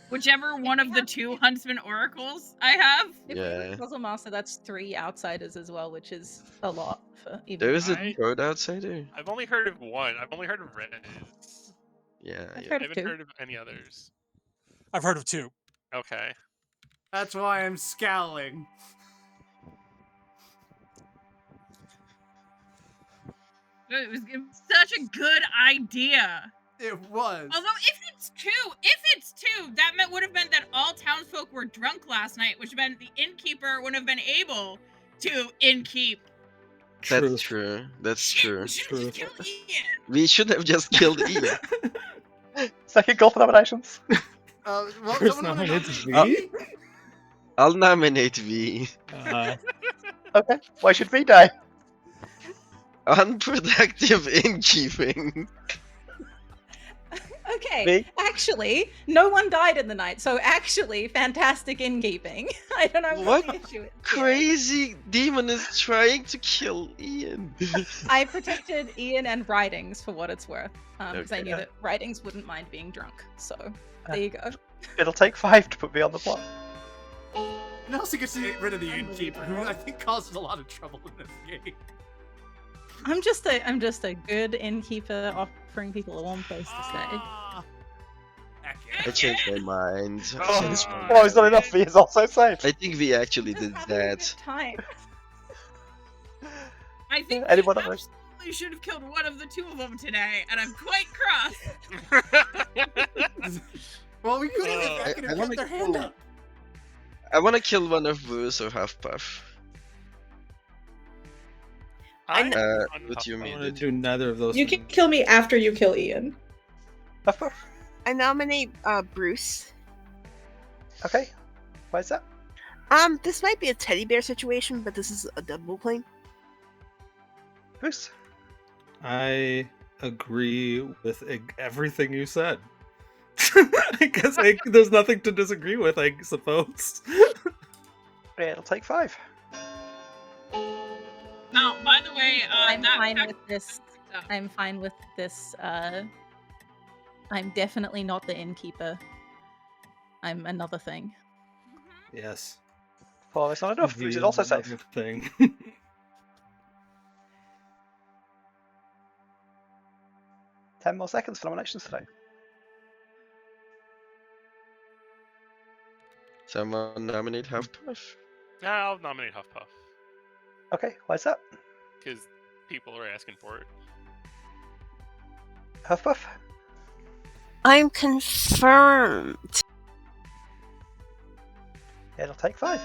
S9: Whichever one of the two Huntsman Oracles I have.
S3: If
S12: Yeah.
S3: we were Puzzle Master, that's 3 outsiders as well, which is a lot for even.
S12: There is a
S5: I-
S12: third outsider?
S5: I've only heard of one. I've only heard of Rez.
S12: Yeah,
S3: I've
S12: yeah.
S3: heard
S5: I
S3: of
S5: haven't
S3: 2.
S5: heard of any others.
S6: I've heard of 2.
S5: Okay.
S1: That's why I'm scowling.
S9: It was such a good idea.
S1: It was.
S9: Although if it's two, that would have meant that all townsfolk were drunk last night, which meant the innkeeper wouldn't have been able to innkeep.
S12: That's true. That's true.
S9: Should have killed Ian.
S12: We should have just killed Ian.
S2: Second goal for nominations.
S1: Well,
S4: First
S1: someone wanna
S4: nominated
S1: nominate
S4: V?
S12: I'll nominate V.
S2: Okay, why should V die?
S12: Unproductive innkeeping.
S3: Okay,
S2: Me?
S3: actually, no one died in the night, so actually, fantastic innkeeping. I don't know what the issue is.
S12: Crazy demon is trying to kill Ian.
S3: I protected Ian and Writings for what it's worth, because I
S12: Okay.
S3: knew that Writings wouldn't mind being drunk. So there you go.
S2: It'll take 5 to put me on the block.
S1: And also gets to get rid of the innkeeper, who I think causes a lot of trouble in this game.
S3: I'm just a good innkeeper offering people a warm place to stay.
S12: I changed my mind.
S2: Oh, it's not enough. He is also safe.
S12: I think we actually did that.
S3: Time.
S9: I think
S2: Anyone
S9: we
S2: else?
S9: absolutely should have killed one of the two of them today, and I'm quite cross.
S1: Well, we could have
S12: I
S1: kept
S12: wanna
S1: their hand up.
S12: I want to kill one of Bruce or Huffpuff. What you
S4: I
S12: mean?
S4: want to do neither of those.
S10: You can kill me after you kill Ian.
S2: Huffpuff.
S8: I nominate Bruce.
S2: Okay. Why is that?
S8: This might be a teddy bear situation, but this is a double claim.
S2: Bruce.
S4: I agree with everything you said. I guess there's nothing to disagree with, I suppose.
S2: It'll take 5.
S9: Now, by the way,
S3: I'm fine with this. I'm fine with this. I'm definitely not the innkeeper. I'm another thing.
S4: Yes.
S2: Well, it's not enough. Bruce is also safe.
S4: Thing.
S2: 10 more seconds for nominations today.
S12: Someone nominate Huffpuff?
S5: Yeah, I'll nominate Huffpuff.
S2: Okay, why is that?
S5: Because people are asking for it.
S2: Huffpuff?
S8: I'm confirmed.
S2: It'll take 5.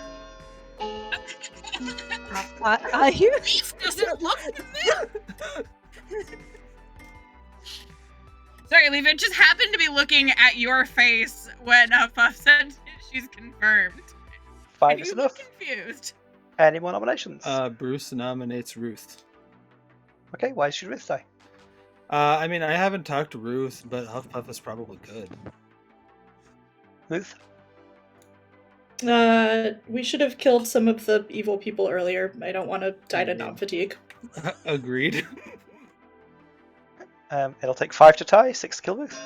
S3: Are you?
S9: Doesn't look Sorry, Leaf, it just happened to be looking at your face when Puff said she's confirmed.
S2: 5 is
S9: You
S2: enough.
S9: look confused.
S2: Any more nominations?
S4: Bruce nominates Ruth.
S2: Okay, why should Ruth die?
S4: I mean, I haven't talked to Ruth, but Huffpuff is probably good.
S2: Ruth?
S10: We should have killed some of the evil people earlier. I don't want to die to non-fatigue.
S4: Agreed.
S2: It'll take 5 to tie, 6 to kill Ruth.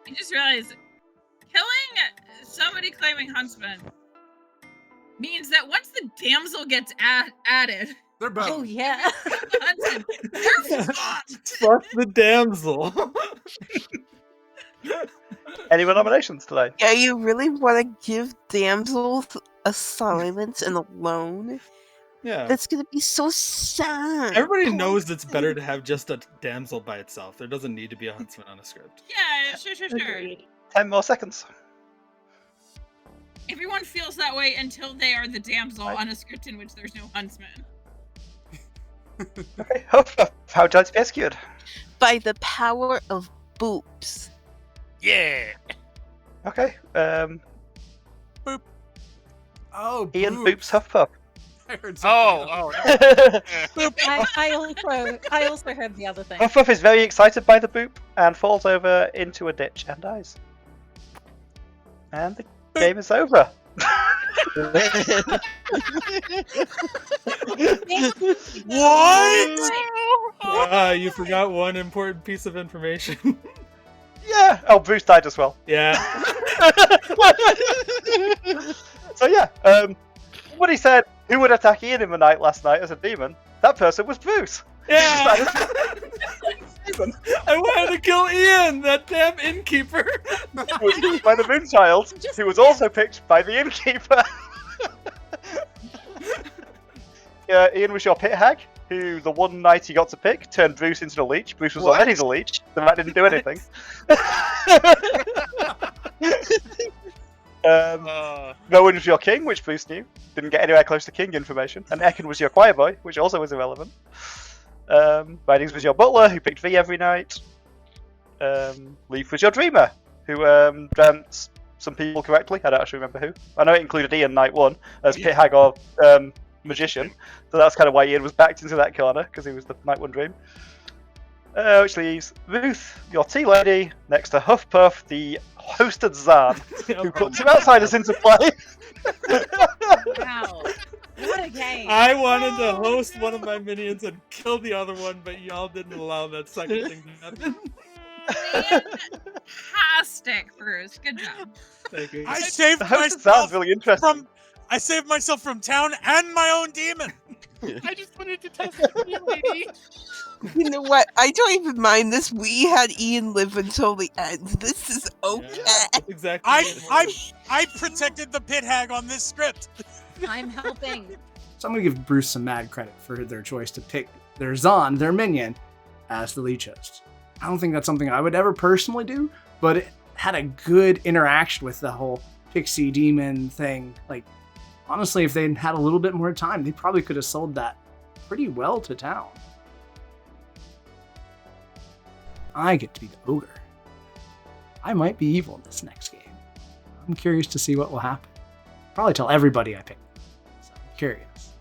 S9: I just realized killing somebody claiming Huntsman means that once the damsel gets added,
S1: they're both.
S3: Oh yeah.
S9: Huntsman, they're fucked.
S4: Fuck the damsel.
S2: Any more nominations today?
S8: Yeah, you really want to give damsels assignments and a loan?
S4: Yeah.
S8: That's gonna be so sad.
S4: Everybody knows it's better to have just a damsel by itself. There doesn't need to be a huntsman on a script.
S9: Yeah, sure.
S10: Agreed.
S2: 10 more seconds.
S9: Everyone feels that way until they are the damsel on a script in which there's no huntsman.
S2: Okay, Huffpuff, how would you like to be executed?
S8: By the power of boobs.
S5: Yeah.
S2: Okay,
S1: Boop. Oh,
S2: Ian
S1: boop.
S2: boops Huffpuff.
S1: I heard
S5: Oh.
S3: I also heard the other thing.
S2: Huffpuff is very excited by the boop and falls over into a ditch and dies. And the game is over.
S4: What? You forgot one important piece of information.
S2: Yeah. Oh, Bruce died as well.
S4: Yeah.
S2: So yeah, when he said who would attack Ian in the night last night as a demon, that person was Bruce.
S4: Yeah. I wanted to kill Ian, that damn innkeeper.
S2: By the Moonchild, who was also picked by the innkeeper. Yeah, Ian was your pit hag, who the one night he got to pick turned Bruce into the leech. Bruce was already the leech, so that didn't do anything. Rowan was your king, which Bruce knew. Didn't get anywhere close to king information. And Ekin was your choir boy, which also was irrelevant. Ridings was your butler, who picked V every night. Leaf was your dreamer, who dreamt some people correctly. I don't actually remember who. I know it included Ian night 1 as pit hag or magician. So that's kind of why Ian was backed into that corner, because he was the night 1 dream. Which leaves Ruth, your tea lady, next to Huffpuff, the hosted Zan, who put two outsiders into play.
S3: Wow. What a game.
S4: I wanted to host one of my minions and kill the other one, but y'all didn't allow that second thing to happen.
S9: Fantastic, Bruce. Good job.
S4: Thank you.
S6: I saved
S2: The hosted
S6: myself
S2: Zan's really interesting.
S6: I saved myself from town and my own demon.
S5: I just wanted to test the lady.
S8: You know what? I don't even mind this. We had Ian live until the end. This is okay.
S4: Yeah, exactly.
S6: I protected the pit hag on this script.
S3: I'm helping.
S1: So I'm going to give Bruce some mad credit for their choice to pick their Zon, their minion, as the leech host. I don't think that's something I would ever personally do, but it had a good interaction with the whole pixie demon thing. Like, honestly, if they'd had a little bit more time, they probably could have sold that pretty well to town. I get to be the ogre. I might be evil in this next game. I'm curious to see what will happen. Probably tell everybody I picked. So I'm curious.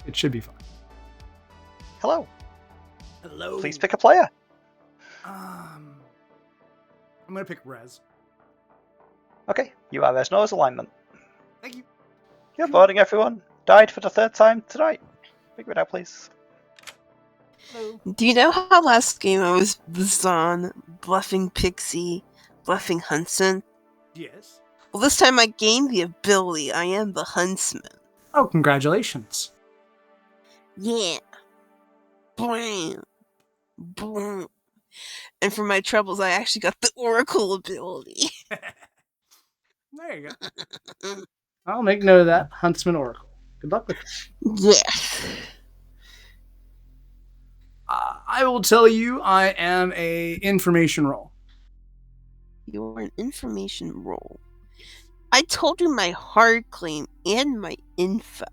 S1: It should be fun.
S2: Hello.
S1: Hello.
S2: Please pick a player.
S1: I'm gonna pick Rez.
S2: Okay, you are Resnora's alignment.
S1: Thank you.
S2: You're voting, everyone. Died for the third time tonight. Figure it out, please.
S1: Hello.
S8: Do you know how last game I was Zon, bluffing Pixie, bluffing Huntsman?
S1: Yes.
S8: Well, this time I gained the ability. I am the Huntsman.
S1: Oh, congratulations.
S8: Yeah. Blam. Boom. And for my troubles, I actually got the Oracle ability.
S1: There you go. I'll make note of that. Huntsman Oracle. Good luck with it.
S8: Yes.
S1: I will tell you I am a information role.
S8: You're an information role. I told you my hard claim and my info.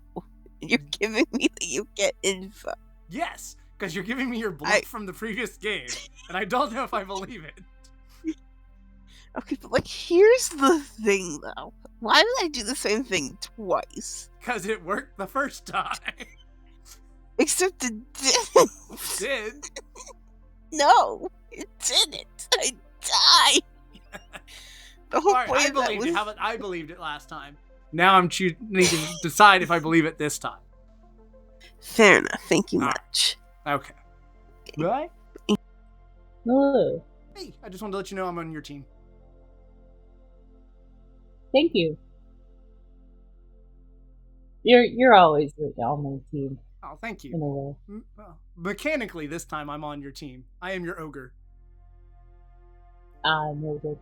S8: You're giving me that you get info.
S1: Yes, because you're giving me your bluff from the previous game, and I don't know if I believe it.
S8: Okay, but like, here's the thing though. Why did I do the same thing twice?
S1: Because it worked the first time.
S8: Except it didn't.
S1: It did.
S8: No, it didn't. I died. The whole point
S1: I
S8: of that
S1: believed
S8: was...
S1: it. How about I believed it last time? Now I'm need to decide if I believe it this time.
S8: Fair enough. Thank you much.
S1: Okay. Bye.
S13: Hello.
S1: Hey, I just wanted to let you know I'm on your team.
S13: Thank you. You're always on my team.
S1: Oh, thank you.
S13: In a way.
S1: Well, mechanically, this time I'm on your team. I am your ogre.
S13: Noted.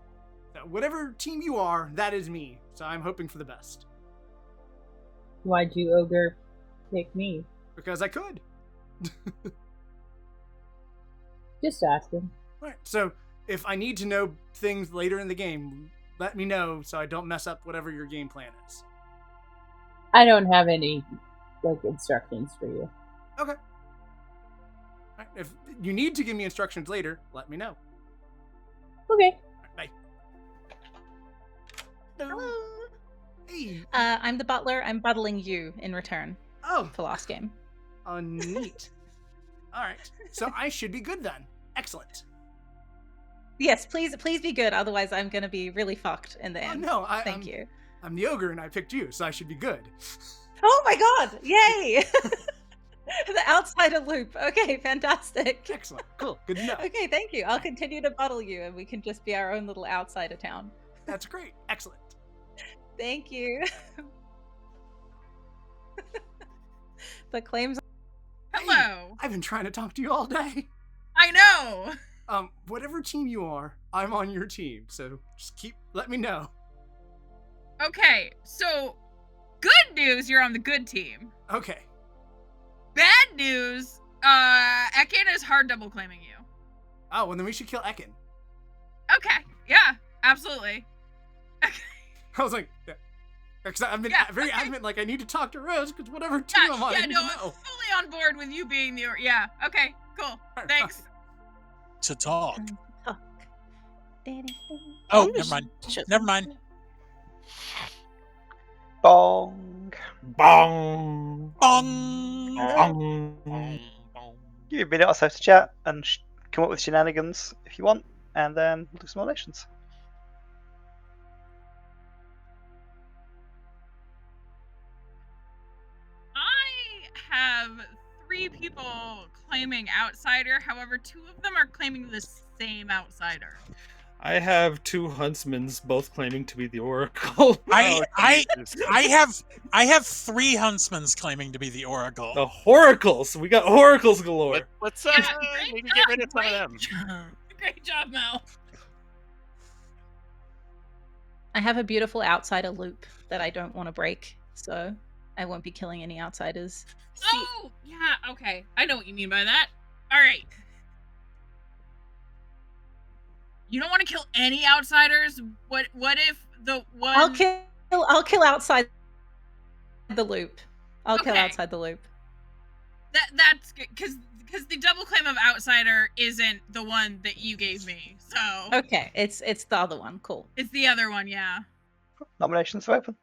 S1: So whatever team you are, that is me. So I'm hoping for the best.
S13: Why'd you ogre pick me?
S1: Because I could.
S13: Just asking.
S1: Alright, so if I need to know things later in the game, let me know so I don't mess up whatever your game plan is.
S13: I don't have any instructions for you.
S1: Okay. Right, if you need to give me instructions later, let me know.
S13: Okay.
S1: Right, bye.
S3: Hello.
S1: Hey.
S3: I'm the butler. I'm buttling you in return.
S1: Oh.
S3: For last game.
S1: Oh, neat. All right. So I should be good then. Excellent.
S3: Yes, please be good. Otherwise, I'm going to be really fucked in the end.
S1: No,
S3: Thank you.
S1: I'm the ogre and I picked you, so I should be good.
S3: Oh my god! Yay! The outsider loop. Okay, fantastic.
S1: Excellent. Cool. Good to know.
S3: Okay, thank you. I'll continue to buttle you and we can just be our own little outsider town.
S1: That's great. Excellent.
S3: Thank you. The claims.
S9: Hello.
S1: Hey, I've been trying to talk to you all day.
S9: I know.
S1: Whatever team you are, I'm on your team. So just let me know.
S9: Okay, so good news, you're on the good team.
S1: Okay.
S9: Bad news, Ekin is hard double claiming you.
S1: Oh, well then we should kill Ekin.
S9: Okay, yeah, absolutely.
S1: I was like, because I've been very adamant, like I need to talk to Rose because whatever team I'm on, I need to
S9: I'm
S1: know.
S9: fully on board with you being the. Yeah, okay, cool.
S1: Right,
S9: Thanks.
S6: To talk.
S3: Daddy.
S6: Oh, never mind.
S2: Bong.
S6: Bong. Bong.
S2: Bong. Give me a minute or so to chat and come up with shenanigans if you want, and then we'll do some more nations.
S9: I have 3 people claiming outsider. However, 2 of them are claiming the same outsider.
S4: I have 2 huntsmen, both claiming to be the Oracle.
S6: I have 3 huntsmen claiming to be the Oracle.
S4: The Horacles! We got Oracles galore.
S5: Let's
S9: Great
S5: maybe get rid of some of them.
S9: Great job, Mel.
S3: I have a beautiful outsider loop that I don't want to break, so I won't be killing any outsiders.
S9: Oh, yeah, okay. I know what you mean by that. All right. You don't want to kill any outsiders? What if the one...
S3: I'll kill outside the loop. I'll kill
S9: Okay.
S3: outside the loop.
S9: That's good, because the double claim of outsider isn't the one that you gave me, so...
S3: Okay, it's the other one. Cool.
S9: It's the other one, yeah.
S2: Nominations are open.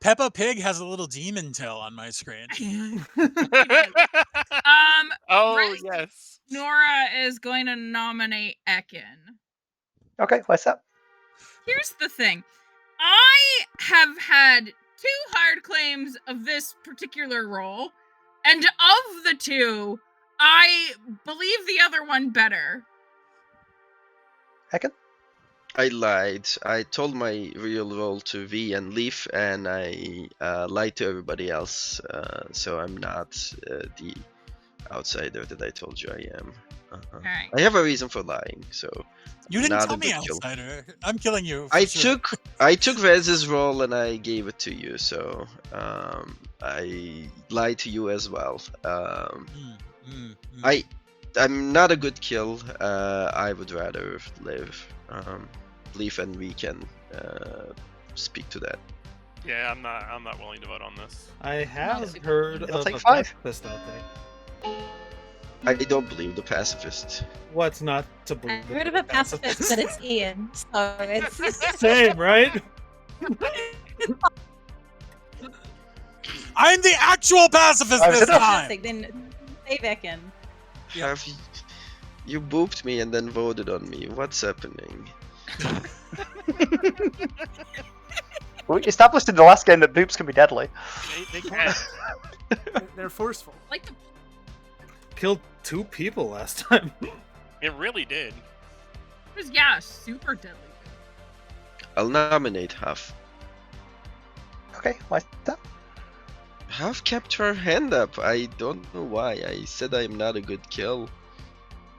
S6: Peppa Pig has a little demon tail on my screen.
S5: Oh, yes.
S9: Nora is going to nominate Ekin.
S2: Okay, what's up?
S9: Here's the thing. I have had 2 hard claims of this particular role, and of the 2, I believe the other one better.
S2: Ekin?
S12: I lied. I told my real role to V and Leaf, and I lied to everybody else. So I'm not the outsider that I told you I am.
S9: Alright.
S12: I have a reason for lying, so
S6: You didn't
S12: not
S6: tell
S12: a
S6: me
S12: good kill.
S6: outsider. I'm killing you. for
S12: I
S6: sure.
S12: took Rez's role and I gave it to you, so I lied to you as well. I'm not a good kill. I would rather live. Leaf and we can speak to that.
S5: Yeah, I'm not willing to vote on this.
S4: I have heard
S2: It'll
S4: of
S2: take
S4: a
S2: 5.
S4: pacifist out there.
S12: I don't believe the pacifist.
S4: What's not to believe?
S3: I've heard of a pacifist, but it's Ian, so it's
S4: Same, right?
S6: I'm the actual pacifist this time.
S3: Fantastic. Then save Ekin.
S12: Have you booped me and then voted on me? What's happening?
S2: We established in the last game that boops can be deadly.
S5: They can.
S1: They're forceful.
S9: Like the...
S4: Killed 2 people last time.
S5: It really did.
S9: It was, yeah, super deadly.
S12: I'll nominate Huff.
S2: Okay, why's that?
S12: Huff kept her hand up. I don't know why. I said I'm not a good kill.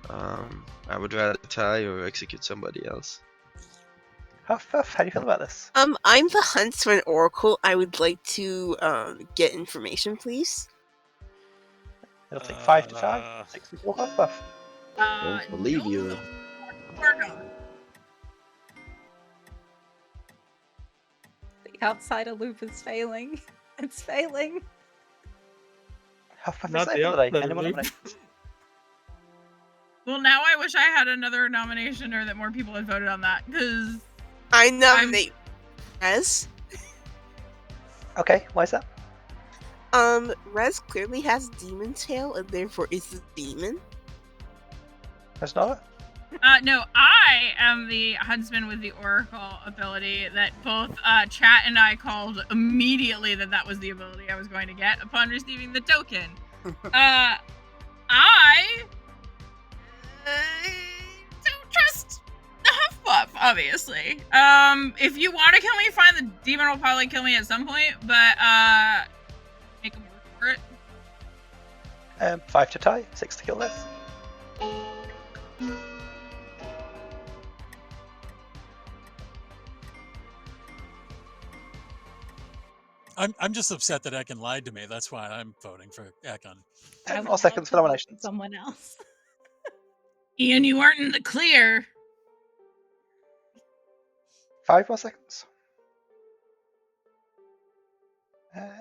S12: I would rather tie or execute somebody else.
S2: Huff, how do you feel about this?
S8: I'm the Huntsman Oracle. I would like to get information, please.
S2: It'll take 5 to tie. 6 to 4 Huff.
S12: Don't believe you.
S3: The outsider loop is failing. It's failing.
S2: Huff is
S4: Not
S2: safe
S4: the
S2: today.
S4: outsider
S2: Anyone
S4: loop.
S2: nominate?
S9: Well, now I wish I had another nomination or that more people had voted on that, because...
S8: I nominate Rez.
S2: Okay, why is that?
S8: Rez clearly has demon tail and therefore is the demon.
S2: That's not it.
S9: No, I am the huntsman with the oracle ability that both chat and I called immediately that was the ability I was going to get upon receiving the token. I don't trust the Hufflepuff, obviously. If you want to kill me, fine. The demon will probably kill me at some point, but make him work for it.
S2: 5 to tie, 6 to kill this.
S6: I'm just upset that Ekin lied to me. That's why I'm voting for Ekin.
S2: 10 more seconds for nominations.
S3: Someone else.
S9: Ian, you weren't in the clear.
S2: 5 more seconds.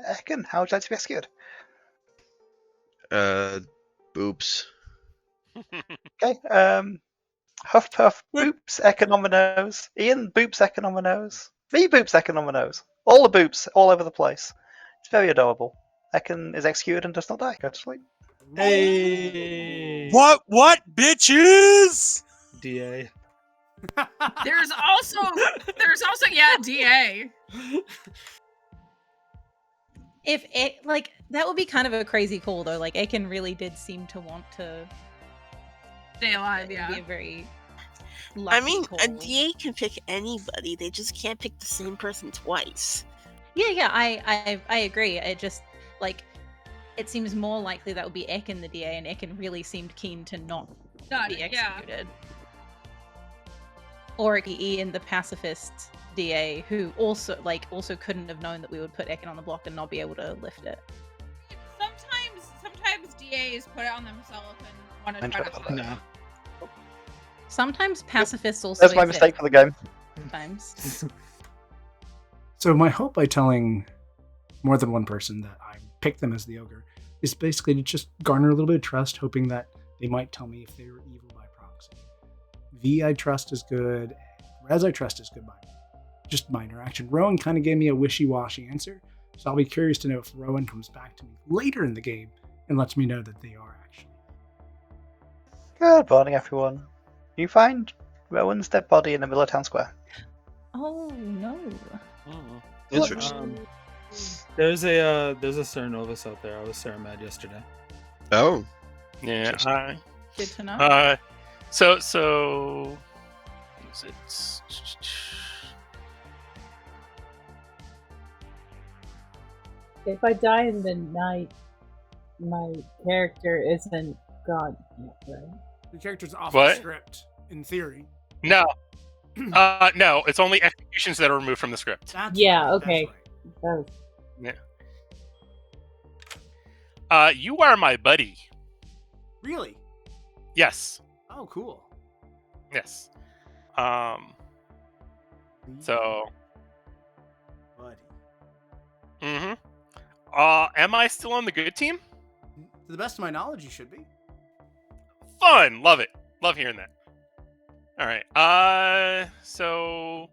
S2: Ekin, how would you like to be executed?
S12: Boops.
S2: Okay, Huff boops Ekin on the nose. Ian boops Ekin on the nose. Me boops Ekin on the nose. All the boops all over the place. It's very adorable. Ekin is executed and does not die. Go to sleep.
S4: Hey.
S6: What bitches?
S4: DA.
S9: There's also DA.
S3: If it that would be kind of a crazy call though. Like Aiken really did seem to want to
S9: stay alive.
S3: Be a very
S8: I mean,
S3: call.
S8: a DA can pick anybody. They just can't pick the same person twice.
S3: Yeah, I agree. It just it seems more likely that would be Aiken the DA, and Aiken really seemed keen to not be executed. Or it could be Ian the pacifist DA, who also couldn't have known that we would put Aiken on the block and not be able to lift it.
S9: Sometimes DAs put it on themselves and want to try to.
S4: No.
S3: Sometimes pacifists also.
S2: That's my mistake for the game.
S3: Sometimes.
S1: So my hope by telling more than one person that I picked them as the ogre is basically to just garner a little bit of trust, hoping that they might tell me if they were evil by proxy. V I trust is good, Rez I trust is good by just my interaction. Rowan kind of gave me a wishy-washy answer, so I'll be curious to know if Rowan comes back to me later in the game and lets me know that they are actually.
S2: Good morning, everyone. You find Rowan's dead body in the middle of town square.
S3: Oh no.
S12: Interesting.
S4: There's a Serenovus out there. I was Seramad yesterday.
S12: Oh.
S5: Yeah.
S3: Good to know.
S5: So is it?
S13: If I die in the night, my character isn't gone yet, right?
S1: The character's off
S5: What?
S1: the script, in theory.
S5: No. No, it's only executions that are removed from the script.
S1: That's
S13: Yeah,
S1: right,
S13: okay.
S1: that's right.
S5: Yeah. You are my buddy.
S1: Really?
S5: Yes.
S1: Oh, cool.
S5: Yes. So.
S1: Buddy.
S5: Mm-hmm. Am I still on the good team?
S1: To the best of my knowledge, you should be.
S5: Fun. Love it. Love hearing that. All right. So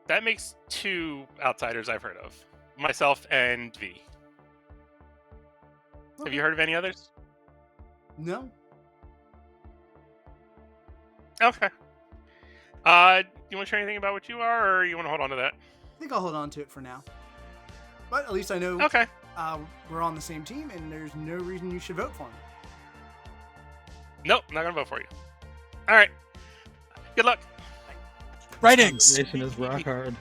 S5: that makes 2 outsiders I've heard of. Myself and V. Have you heard of any others?
S1: No.
S5: Okay. You want to share anything about what you are, or you want to hold on to that?
S1: I think I'll hold on to it for now. But at least I know
S5: Okay.
S1: We're on the same team, and there's no reason you should vote for me.
S5: Nope, not gonna vote for you. All right. Good luck.
S6: Writings.
S4: Conversation is rock hard.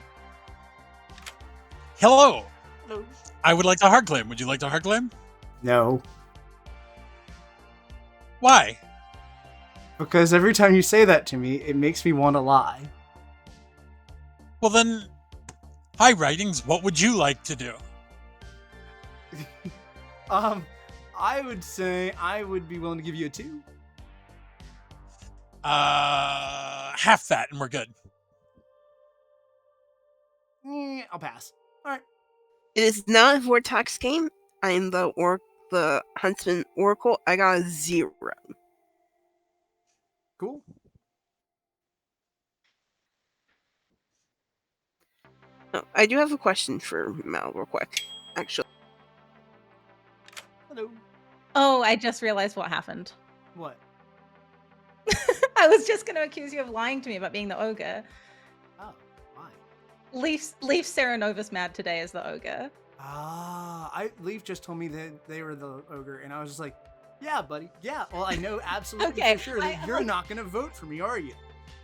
S6: Hello.
S1: Hello.
S6: I would like to hard claim. Would you like to hard claim?
S1: No.
S6: Why?
S1: Because every time you say that to me, it makes me want to lie.
S6: Well then, hi Writings. What would you like to do?
S1: I would say I would be willing to give you a 2.
S6: Half that, and we're good.
S1: I'll pass. All right.
S8: It is not a Vortex game. I am the Huntsman Oracle. I got a 0.
S1: Cool.
S8: Oh, I do have a question for Mal real quick, actually.
S1: Hello.
S3: Oh, I just realized what happened.
S1: What?
S3: I was just going to accuse you of lying to me about being the ogre.
S1: Oh, why?
S3: Leaf Serenovus mad today as the ogre.
S1: Leaf just told me that they were the ogre, and I was just like, yeah, buddy. Yeah, well, I know absolutely
S3: Okay,
S1: for sure that you're not going to vote for me, are you?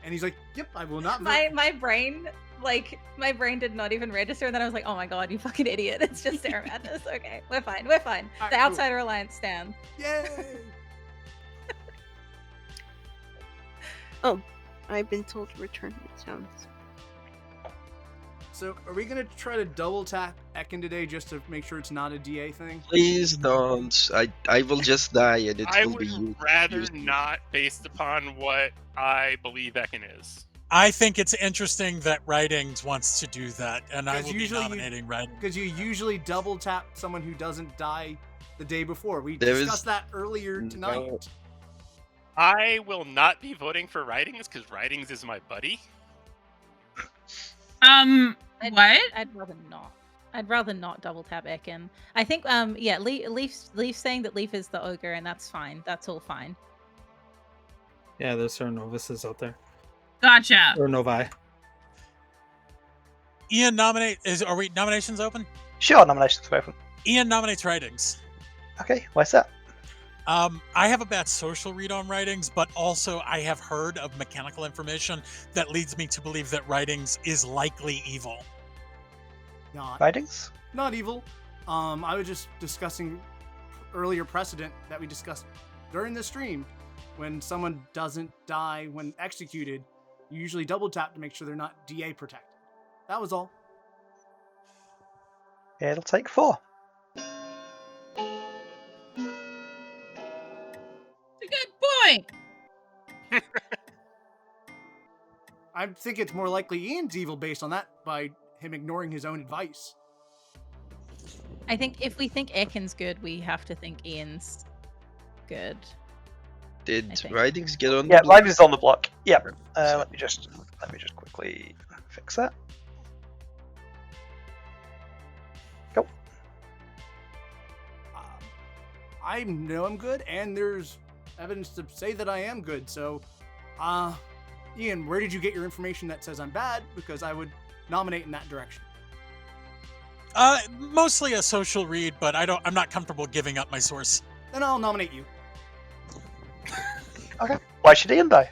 S1: And he's like, yep, I will not vote.
S3: My brain did not even register, and then I was like, oh my god, you fucking idiot. It's just Sarah Madness. Okay, we're fine.
S1: All right,
S3: the
S1: cool.
S3: Outsider Alliance stands.
S1: Yay!
S8: Oh, I've been told to return to town.
S1: So, are we going to try to double tap Ekin today just to make sure it's not a DA thing?
S12: Please don't. I will just die and it
S5: I
S12: will be
S5: would
S12: you.
S5: rather not, based upon what I believe Ekin is.
S6: I think it's interesting that Writings wants to do that, and I
S1: 'Cause
S6: will be
S1: usually
S6: nominating Writings.
S1: Because you usually double tap someone who doesn't die the day before. We
S12: There is
S1: discussed that earlier tonight.
S12: no-
S5: I will not be voting for Writings because Writings is my buddy.
S9: What?
S3: I'd rather not. I'd rather not double tap Ekin. I think, yeah, Leaf's saying that Leaf is the ogre, and that's fine. That's all fine.
S4: Yeah, there's certain novices out there.
S9: Gotcha.
S4: Or novi.
S6: Ian are we nominations open?
S2: Sure, nominations are open.
S6: Ian nominates writings.
S2: Okay, why's that?
S6: I have a bad social read on writings, but also I have heard of mechanical information that leads me to believe that writings is likely evil.
S2: Writings?
S1: Not evil. I was just discussing earlier precedent that we discussed during the stream. When someone doesn't die when executed, you usually double tap to make sure they're not DA protected. That was all.
S2: It'll take 4.
S9: It's a good point.
S1: I think it's more likely Ian's evil based on that by him ignoring his own advice.
S3: I think if we think Ekin's good, we have to think Ian's good.
S12: Did writings get on?
S2: Yeah, writings is on the block. Yeah. Let me just quickly fix that. Go.
S1: I know I'm good, and there's evidence to say that I am good. So, Ian, where did you get your information that says I'm bad? Because I would nominate in that direction.
S6: Mostly a social read, but I'm not comfortable giving up my source.
S1: Then I'll nominate you.
S2: Okay. Why should Ian die?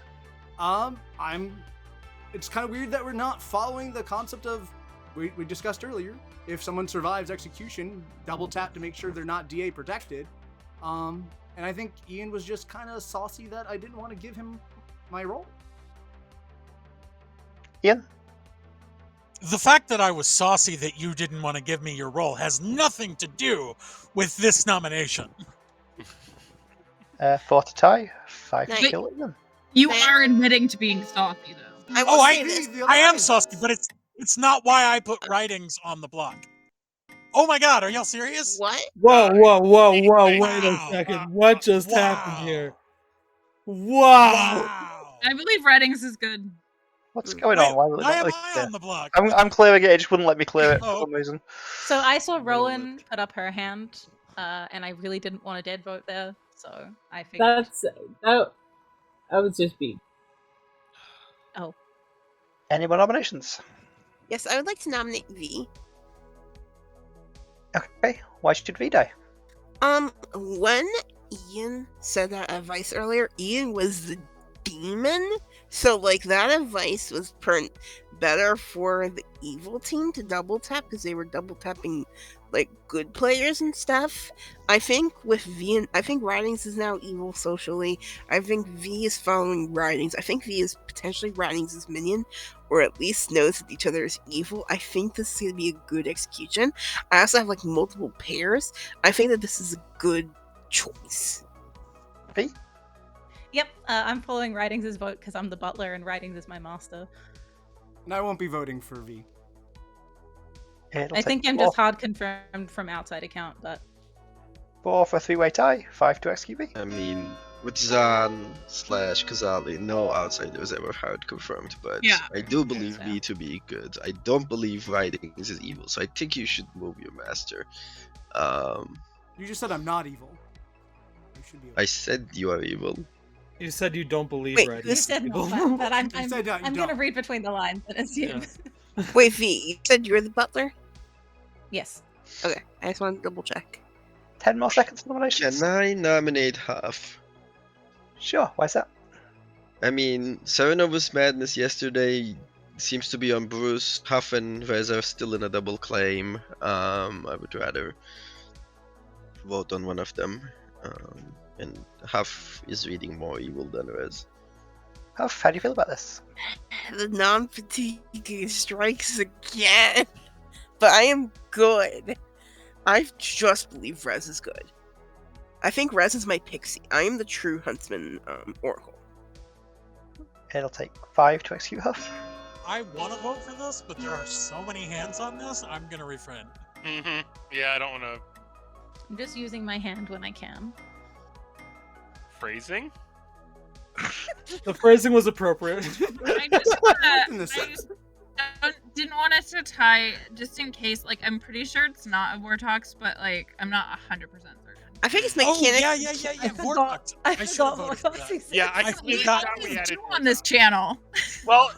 S1: It's kind of weird that we're not following the concept of we discussed earlier. If someone survives execution, double tap to make sure they're not DA protected. And I think Ian was just kind of saucy that I didn't want to give him my role.
S2: Ian?
S6: The fact that I was saucy that you didn't want to give me your role has nothing to do with this nomination.
S2: 4 to tie, 5 to
S9: But
S2: kill Ian.
S9: You are admitting to being saucy, though.
S6: I am saucy, but it's not why I put writings on the block. Oh my god, are y'all serious?
S8: What?
S4: Whoa, wait a second. What just happened here? Wow.
S9: I believe writings is good.
S2: What's going on? Why
S6: am I on the block?
S2: I'm clearing it, it just wouldn't let me clear it for some reason.
S3: So I saw Rowan put up her hand, and I really didn't want a dead vote there, so I figured.
S13: That was just me.
S3: Oh.
S2: Any more nominations?
S8: Yes, I would like to nominate V.
S2: Okay, why should V die?
S8: When Ian said that advice earlier, Ian was the demon, so like that advice was better for the evil team to double tap because they were double tapping like good players and stuff. I think with V, I think Writings is now evil socially. I think V is following Writings. I think V is potentially Writings' minion, or at least knows that each other is evil. I think this is going to be a good execution. I also have like multiple pairs. I think that this is a good choice.
S2: V?
S3: Yep, I'm following Writings' vote because I'm the butler and Writings is my master.
S1: And I won't be voting for V.
S3: I think I'm just hard confirmed from outside account, but
S2: 4 for a 3-way tie, 5 to execute V.
S12: I mean, with Zan / Kazali, no outsiders ever hard confirmed, but
S9: Yeah.
S12: I do believe V to be good. I don't believe writings is evil, so I think you should move your master.
S1: You just said I'm not evil. You should be.
S12: I said you are evil.
S4: You said you don't believe
S8: Wait,
S4: writings.
S3: you said
S4: people.
S3: not, but I'm
S1: You said no, you
S3: going to
S1: don't.
S3: read between the lines and assume.
S8: Wait, V, you said you're the butler?
S3: Yes.
S8: Okay, I just want to double check.
S2: 10 more seconds of nominations.
S12: Can I nominate Huff?
S2: Sure, why's that?
S12: I mean, Serenovus Madness yesterday seems to be on Bruce. Huff and Rez are still in a double claim. I would rather vote on one of them. And Huff is reading more evil than Rez.
S2: Huff, how do you feel about this?
S8: The non-fatigue strikes again. But I am good. I just believe Rez is good. I think Rez is my pixie. I am the true huntsman oracle.
S2: It'll take 5 to execute Huff.
S6: I want to vote for this, but there are so many hands on this, I'm going to refrain.
S5: Yeah, I don't want to.
S3: I'm just using my hand when I can.
S5: Phrasing?
S4: The phrasing was appropriate.
S9: I just want to. didn't want it to tie, just in case. Like, I'm pretty sure it's not a Vortox, but like, I'm not 100% certain.
S8: I think it's
S6: Oh,
S8: mechanic.
S6: yeah. Vortox.
S3: I
S6: should
S3: forgot
S6: have voted
S3: what
S6: for
S3: Foxy
S6: that.
S3: said.
S5: Yeah, I
S9: We
S5: completely forgot we
S9: always
S5: added
S9: do on this
S5: Vortox.
S9: channel.
S5: Well,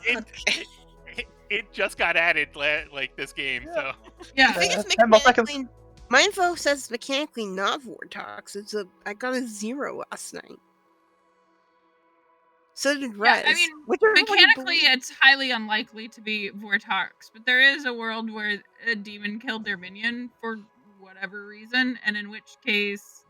S5: it just got added like this game, so
S9: Yeah.
S8: I think it's
S2: 10 more seconds.
S8: mechanically. My info says mechanically not Vortox. I got a 0 last night. So did Rez.
S9: Yeah, I mean,
S8: Which everybody
S9: mechanically,
S8: believes.
S9: it's highly unlikely to be Vortox, but there is a world where a demon killed their minion for whatever reason, and in which case,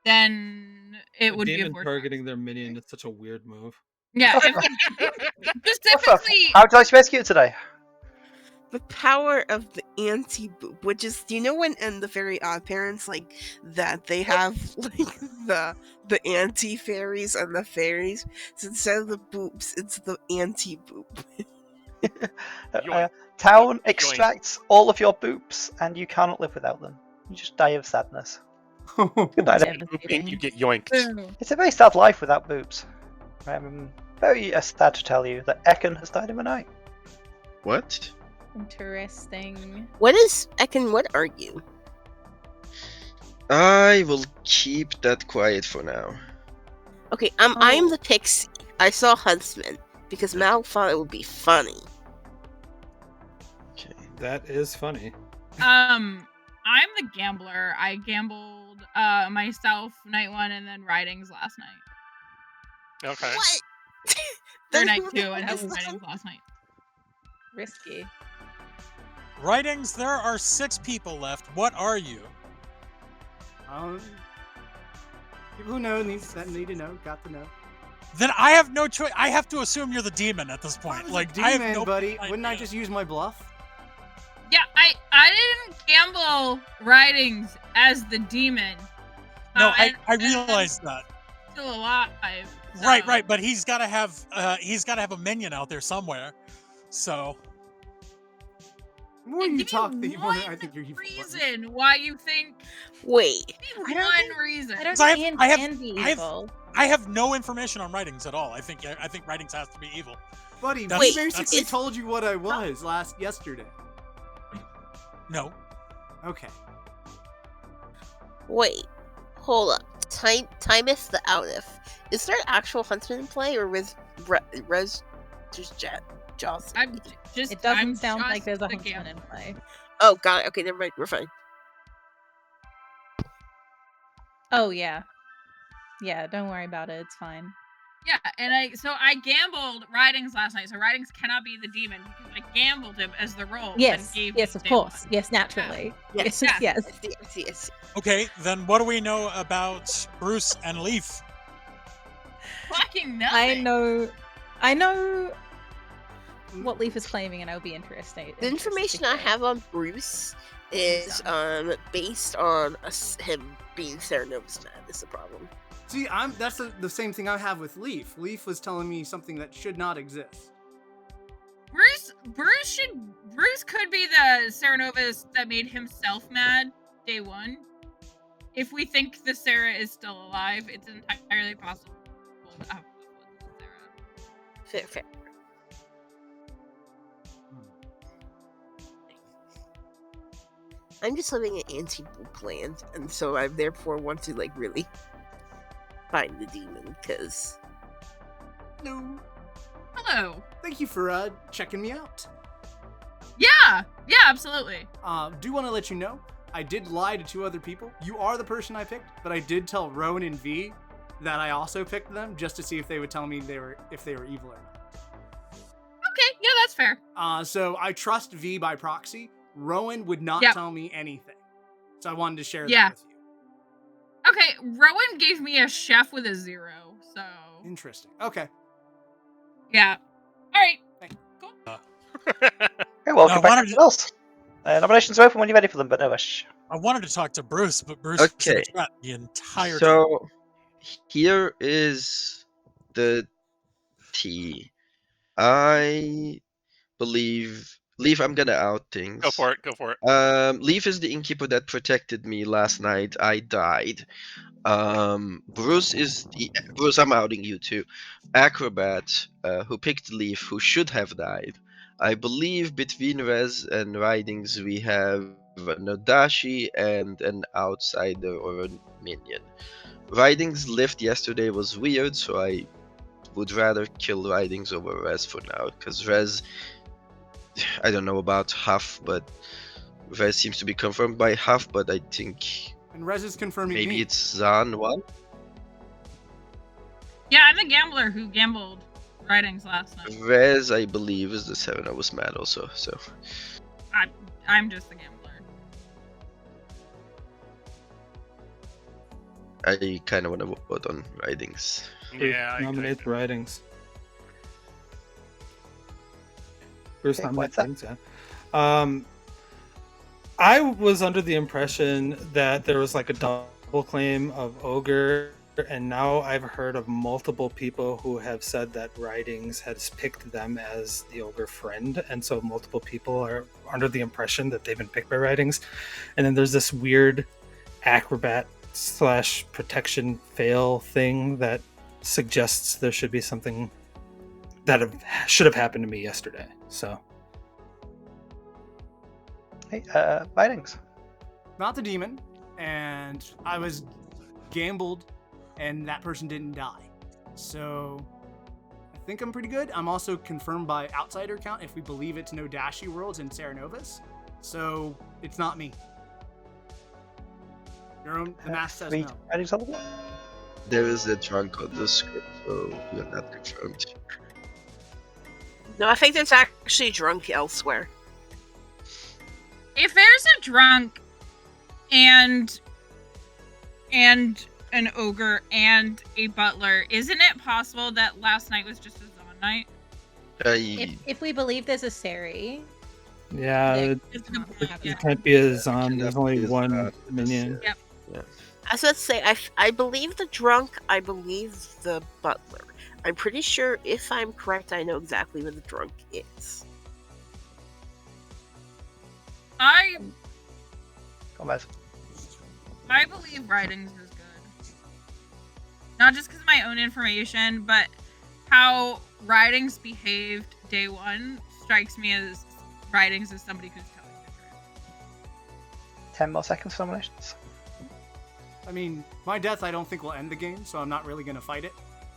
S9: then it
S4: A
S9: would be a
S4: demon
S9: Vortox.
S4: targeting their minion is such a weird move.
S9: Yeah, specifically.
S2: How would you like to rescue it today?
S8: The power of the anti-boop, which is, do you know when in the Fairy Odd Parents, like, that they have, like, the anti-fairies and the fairies? So instead of the boops, it's the anti-boop.
S2: Town extracts all of your boops, and you cannot live without them. You just die of sadness. Goodbye.
S5: and you get yoinked.
S2: It's a very sad life without boobs. I'm very sad to tell you that Ekin has died in the night.
S12: What?
S3: Interesting.
S8: What is Ekin? What are you?
S12: I will keep that quiet for now.
S8: Okay, I'm the pixie. I saw Huntsman because Mal thought it would be funny.
S12: Okay.
S4: That is funny.
S9: I'm the gambler. I gambled myself night 1 and then Ridings last night.
S5: Okay.
S8: What?
S9: Or night 2 and have Ridings last night.
S3: Risky.
S6: Writings, there are 6 people left. What are you?
S1: People who know need to know, got to know.
S6: Then I have no choice. I have to assume you're the demon at this point. Like,
S1: Demon,
S6: I have no
S1: buddy.
S6: idea.
S1: Wouldn't I just use my bluff?
S9: Yeah, I didn't gamble Ridings as the demon.
S6: No, I
S9: and
S6: realized that.
S9: Still alive. So.
S6: Right, but he's got to have a minion out there somewhere. So.
S1: The more you talk, the more
S9: one
S1: I think you're evil.
S9: reason why you think.
S8: Wait.
S9: One reason.
S3: I don't
S6: I
S3: think
S6: have-
S3: Ian can be
S6: I have-
S3: evil.
S6: I have no information on Writings at all. I think Writings has to be evil.
S1: Buddy,
S6: That's-
S1: we
S6: that's-
S1: basically told you what I was yesterday.
S6: No.
S1: Okay.
S8: Wait. Hold up. Timus the Outif. Is there an actual Huntsman in play, or was Rez just Joss?
S3: It doesn't sound like there's a Huntsman in play.
S8: Oh, got it. Okay, never mind. We're fine.
S3: Oh yeah. Yeah, don't worry about it. It's fine.
S9: Yeah, and I gambled Ridings last night, so Ridings cannot be the demon because I gambled him as the role.
S3: Yes,
S9: and gave
S3: yes,
S9: him
S3: of
S9: day
S3: course.
S9: one.
S3: Yes, naturally.
S8: Yeah.
S3: Yes,
S9: Yes.
S3: yes.
S8: Yes.
S6: Okay, then what do we know about Bruce and Leaf?
S9: Fucking nothing.
S3: I know what Leaf is claiming, and it'll be interesting.
S8: The information I have on Bruce is based on him being Serenova's man. Is the problem?
S1: See, that's the same thing I have with Leaf. Leaf was telling me something that should not exist.
S9: Bruce could be the Serenovus that made himself mad day 1. If we think the Sarah is still alive, it's entirely possible to have Sarah.
S8: Fair. I'm just living in anti-boop land, and so I therefore want to really find the demon, because...
S9: Hello.
S1: Thank you for checking me out.
S9: Yeah, absolutely.
S1: Do want to let you know, I did lie to 2 other people. You are the person I picked, but I did tell Rowan and V that I also picked them just to see if they would tell me if they were evil or not.
S9: Okay, yeah, that's fair.
S1: So I trust V by proxy. Rowan would not tell me anything, so I wanted to share that with you.
S9: Okay, Rowan gave me a chef with a 0, so...
S1: Interesting. Okay.
S9: Yeah. Alright. Cool.
S2: Hey, welcome back to else. Nominations are open when you're ready for them, but no rush.
S6: I wanted to talk to Bruce, but Bruce was in
S12: Okay.
S6: the chat the entire time.
S12: So here is the tea. I believe Leaf, I'm gonna out things.
S5: Go for it.
S12: Leaf is the innkeeper that protected me last night. I died. Bruce is Bruce. I'm outing you too. Acrobat, who picked Leaf, who should have died. I believe between Rez and Ridings we have an Odashi and an outsider or a minion. Ridings' lift yesterday was weird, so I would rather kill Ridings over Rez for now, because Rez, I don't know about Huff, but Rez seems to be confirmed by Huff, but I think
S1: And Rez is confirming
S12: maybe
S1: me.
S12: it's Zan one.
S9: Yeah, I'm the gambler who gambled writings last night.
S12: Rez, I believe, is the 7. I was mad also, so.
S9: I'm just the gambler.
S12: I kind of want to vote on Ridings.
S5: Yeah,
S4: Nominate Ridings. Bruce
S2: Okay,
S4: nominate
S2: what's
S4: Ridings, yeah. I was under the impression that there was like a double claim of Ogre, and now I've heard of multiple people who have said that Ridings has picked them as the Ogre friend, and so multiple people are under the impression that they've been picked by Ridings. And then there's this weird acrobat / protection fail thing that suggests there should be something that should have happened to me yesterday. So,
S2: Hey, Ridings.
S1: Not the demon, and I was gambled, and that person didn't die. So I think I'm pretty good. I'm also confirmed by outsider count if we believe it's no Dashi Worlds and Sarah Novus. So it's not me. The math says no.
S2: Ridings on the block.
S12: There is a drunk on the script, so you're not confirmed.
S8: No, I think there's actually drunk elsewhere.
S9: If there's a drunk and an ogre and a butler, isn't it possible that last night was just a Zon night?
S3: If we believe there's a Sari,
S4: yeah, it can't be a Zon. There's only one minion.
S9: Yep.
S12: Yeah.
S8: I was about to say, I believe the drunk, I believe the butler. I'm pretty sure, if I'm correct, I know exactly where the drunk is.
S9: I
S2: Gomez.
S9: believe writings is good. Not just because of my own information, but how writings behaved day one strikes me as writings as somebody who's telling the truth.
S2: 10 more seconds for nominations.
S1: I mean, my death I don't think will end the game, so I'm not really going to fight it.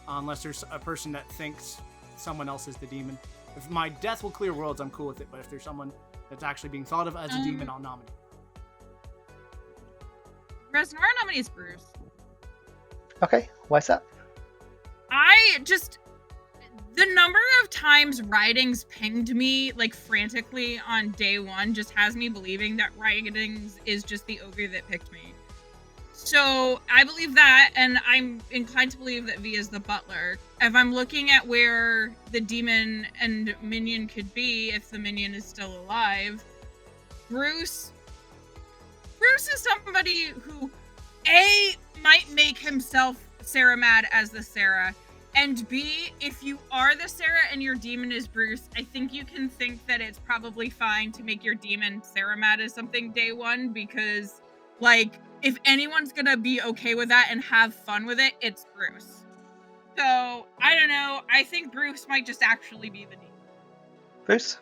S1: Unless there's a person that thinks someone else is the demon. If my death will clear worlds, I'm cool with it. But if there's someone that's actually being thought of as a demon, I'll nominate.
S9: Resnora nominates Bruce.
S2: Okay, why's that?
S9: The number of times writings pinged me like frantically on day one just has me believing that writings is just the ogre that picked me. So I believe that, and I'm inclined to believe that V is the butler. If I'm looking at where the demon and minion could be, if the minion is still alive, Bruce is somebody who A, might make himself Sarah mad as the Sarah, and B, if you are the Sarah and your demon is Bruce, I think you can think that it's probably fine to make your demon Sarah mad as something day one, because, like, if anyone's gonna be okay with that and have fun with it, it's Bruce. So, I don't know. I think Bruce might just actually be the demon.
S2: Bruce?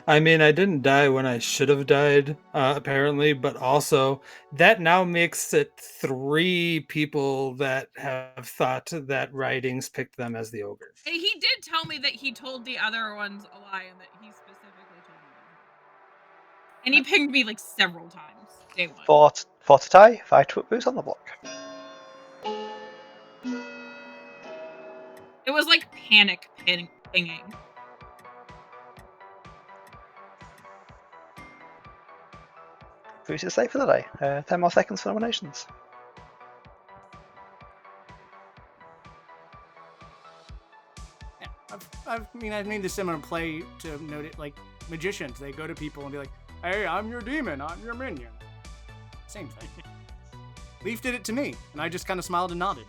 S4: I mean, I didn't die when I should have died, apparently, but also that now makes it 3 people that have thought that writings picked them as the ogre.
S9: He did tell me that he told the other ones a lie and that he specifically told me. And he pinged me like several times. Day one.
S2: For to tie, 5 to put Bruce on the block.
S9: It was like panic pinging.
S2: Bruce is safe for the day. 10 more seconds for nominations.
S1: Yeah, I've made the similar play to note it, like magicians. They go to people and be like, "Hey, I'm your demon. I'm your minion." Same thing. Leaf did it to me, and I just kind of smiled and nodded.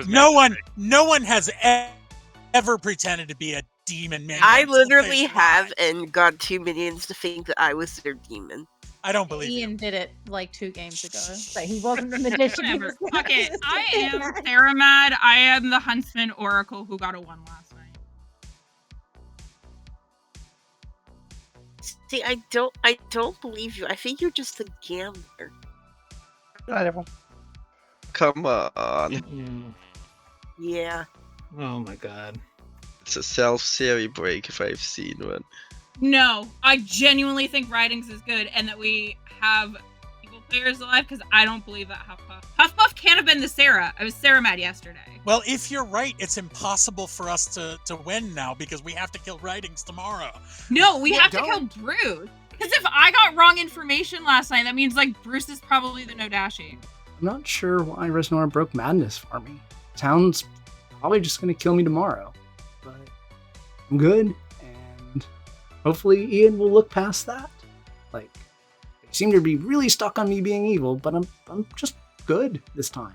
S6: No one has ever pretended to be a demon minion.
S8: I literally have and got 2 minions to think that I was their demon.
S6: I don't believe
S3: Ian
S6: you.
S3: did it like 2 games ago, but he wasn't the magician. He
S9: Whatever.
S3: was
S9: Fuck it.
S3: just
S9: I
S3: doing
S9: am
S3: that.
S9: Theramad. I am the Huntsman Oracle who got a 1 last night.
S8: See, I don't believe you. I think you're just a gambler.
S2: Good night, everyone.
S12: Come on.
S4: Mm.
S8: Yeah.
S4: Oh my god.
S12: It's a self-series break if I've seen one.
S9: No, I genuinely think Writings is good and that we have evil players alive because I don't believe that Huffpuff can't have been the Sarah. I was Sarah mad yesterday.
S6: Well, if you're right, it's impossible for us to win now because we have to kill Writings tomorrow.
S9: No, we have to kill Bruce. Because if I got wrong information last night, that means like Bruce is probably the Nodashi.
S1: I'm not sure why Resnora broke madness for me. Town's probably just going to kill me tomorrow. But I'm good, and hopefully Ian will look past that. Like, they seem to be really stuck on me being evil, but I'm just good this time.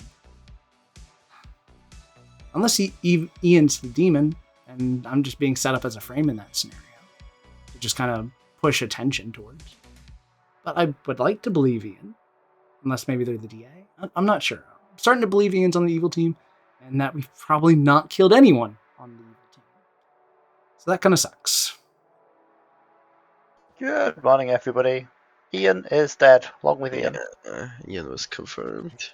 S1: Unless Ian's the demon, and I'm just being set up as a frame in that scenario. To just kind of push attention towards. But I would like to believe Ian. Unless maybe they're the DA. I'm not sure. I'm starting to believe Ian's on the evil team, and that we've probably not killed anyone on the evil team. So that kind of sucks.
S2: Good morning, everybody. Ian is dead, along with Ian.
S12: Ian was confirmed.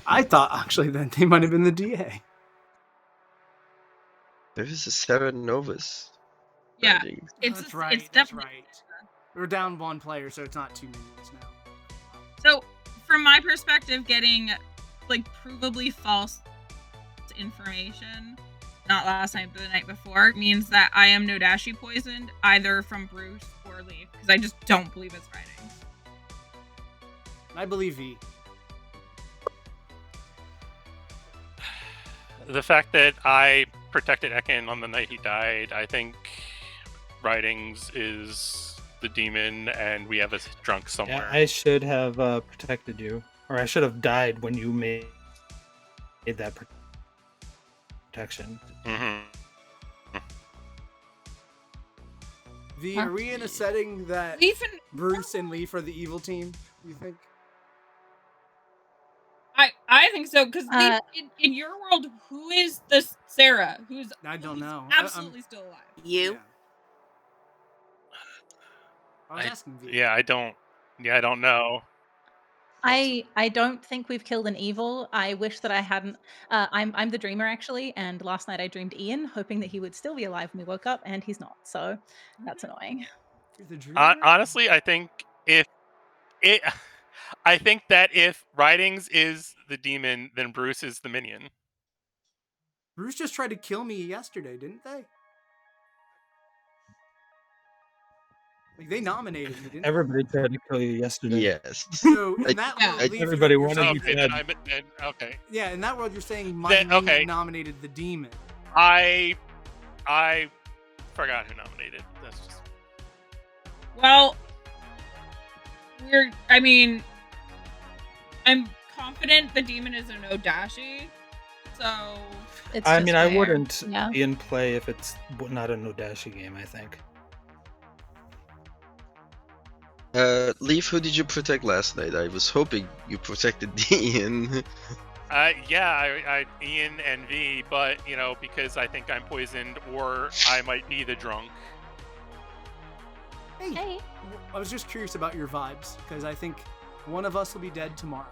S1: I thought actually that they might have been the DA.
S12: There is a Seven Novus.
S9: Yeah,
S12: writing.
S1: That's right.
S9: It's
S1: That's
S9: definitely.
S1: right. We're down 1 player, so it's not 2 minions now.
S9: So, from my perspective, getting like provably false information, not last night but the night before, means that I am Nodashi poisoned either from Bruce or Leaf because I just don't believe it's Writings.
S1: I believe V.
S5: The fact that I protected Ekin on the night he died, I think Writings is the demon and we have a drunk somewhere.
S4: Yeah, I should have protected you. Or I should have died when you made that protection.
S5: Mm-hmm.
S1: V, are we in a setting that
S9: Leaf and
S1: Bruce and Leaf are the evil team, you think?
S9: I think so because in your world, who is the Sarah?
S1: I don't know.
S9: Absolutely still alive.
S8: You.
S1: Yeah. I was asking V.
S5: Yeah, I don't know.
S3: I don't think we've killed an evil. I wish that I hadn't. I'm the dreamer actually, and last night I dreamed Ian, hoping that he would still be alive when we woke up, and he's not. So that's annoying.
S1: You're the dreamer?
S5: Honestly, I think that if Writings is the demon, then Bruce is the minion.
S1: Bruce just tried to kill me yesterday, didn't they? Like, they nominated me, didn't
S4: Everybody tried to kill you yesterday.
S12: Yes.
S1: they? So in that world, Leaf,
S4: Everybody
S1: you're
S4: wanted
S1: saying-
S4: you dead.
S5: Okay.
S1: Yeah, in that world, you're saying my
S5: Then- okay.
S1: minion nominated the demon.
S5: I forgot who nominated. That's just
S9: Well, I'm confident the demon is a Nodashi, so
S3: It's
S4: I
S3: just
S4: mean, I
S3: fair.
S4: wouldn't
S3: Yeah.
S4: be in play if it's not a Nodashi game, I think.
S12: Leaf, who did you protect last night? I was hoping you protected Ian.
S5: I Ian and V, but because I think I'm poisoned or I might be the drunk.
S3: Hey.
S1: I was just curious about your vibes, because I think one of us will be dead tomorrow.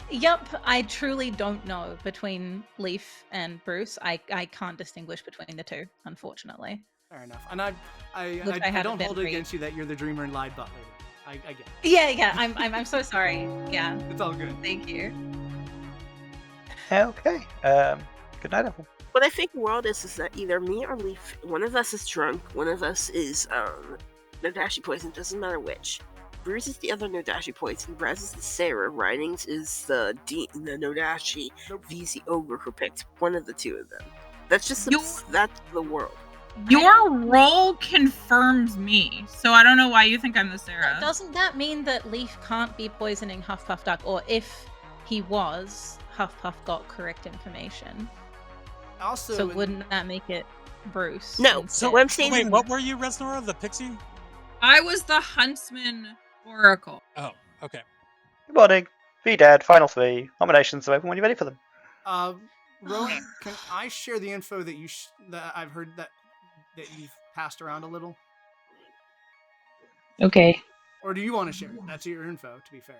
S3: Yep, I truly don't know between Leaf and Bruce. I can't distinguish between the two, unfortunately.
S1: Fair enough. And I
S3: haven't
S1: don't
S3: been
S1: hold it
S3: briefed.
S1: against you that you're the dreamer and lied Butler. I get it.
S3: Yeah. I'm so sorry. Yeah.
S1: It's all good.
S3: Thank you.
S2: Okay. Good night, everyone.
S8: What I think the world is that either me or Leaf, one of us is drunk, one of us is Nodashi poison, doesn't matter which. Bruce is the other Nodashi poison, Raz is the Sarah, Writings is the Nodashi, V's the ogre who picked one of the two of them. That's just that's the world.
S9: your role confirms me. So I don't know why you think I'm the Sarah.
S3: Doesn't that mean that Leaf can't be poisoning Huffpuff Duck, or if he was, Huffpuff got correct information?
S1: Also,
S3: so wouldn't that make it Bruce?
S8: No.
S3: instead?
S8: So what I'm saying
S6: Wait,
S8: is,
S6: what were you, Resnora? The pixie?
S9: I was the Huntsman Oracle.
S6: Oh, okay.
S2: Good morning. V dead. Final 3. Nominations are open when you're ready for them.
S1: Rowan, can I share the info that that I've heard that you've passed around a little?
S11: Okay.
S1: Or do you want to share it? That's your info, to be fair.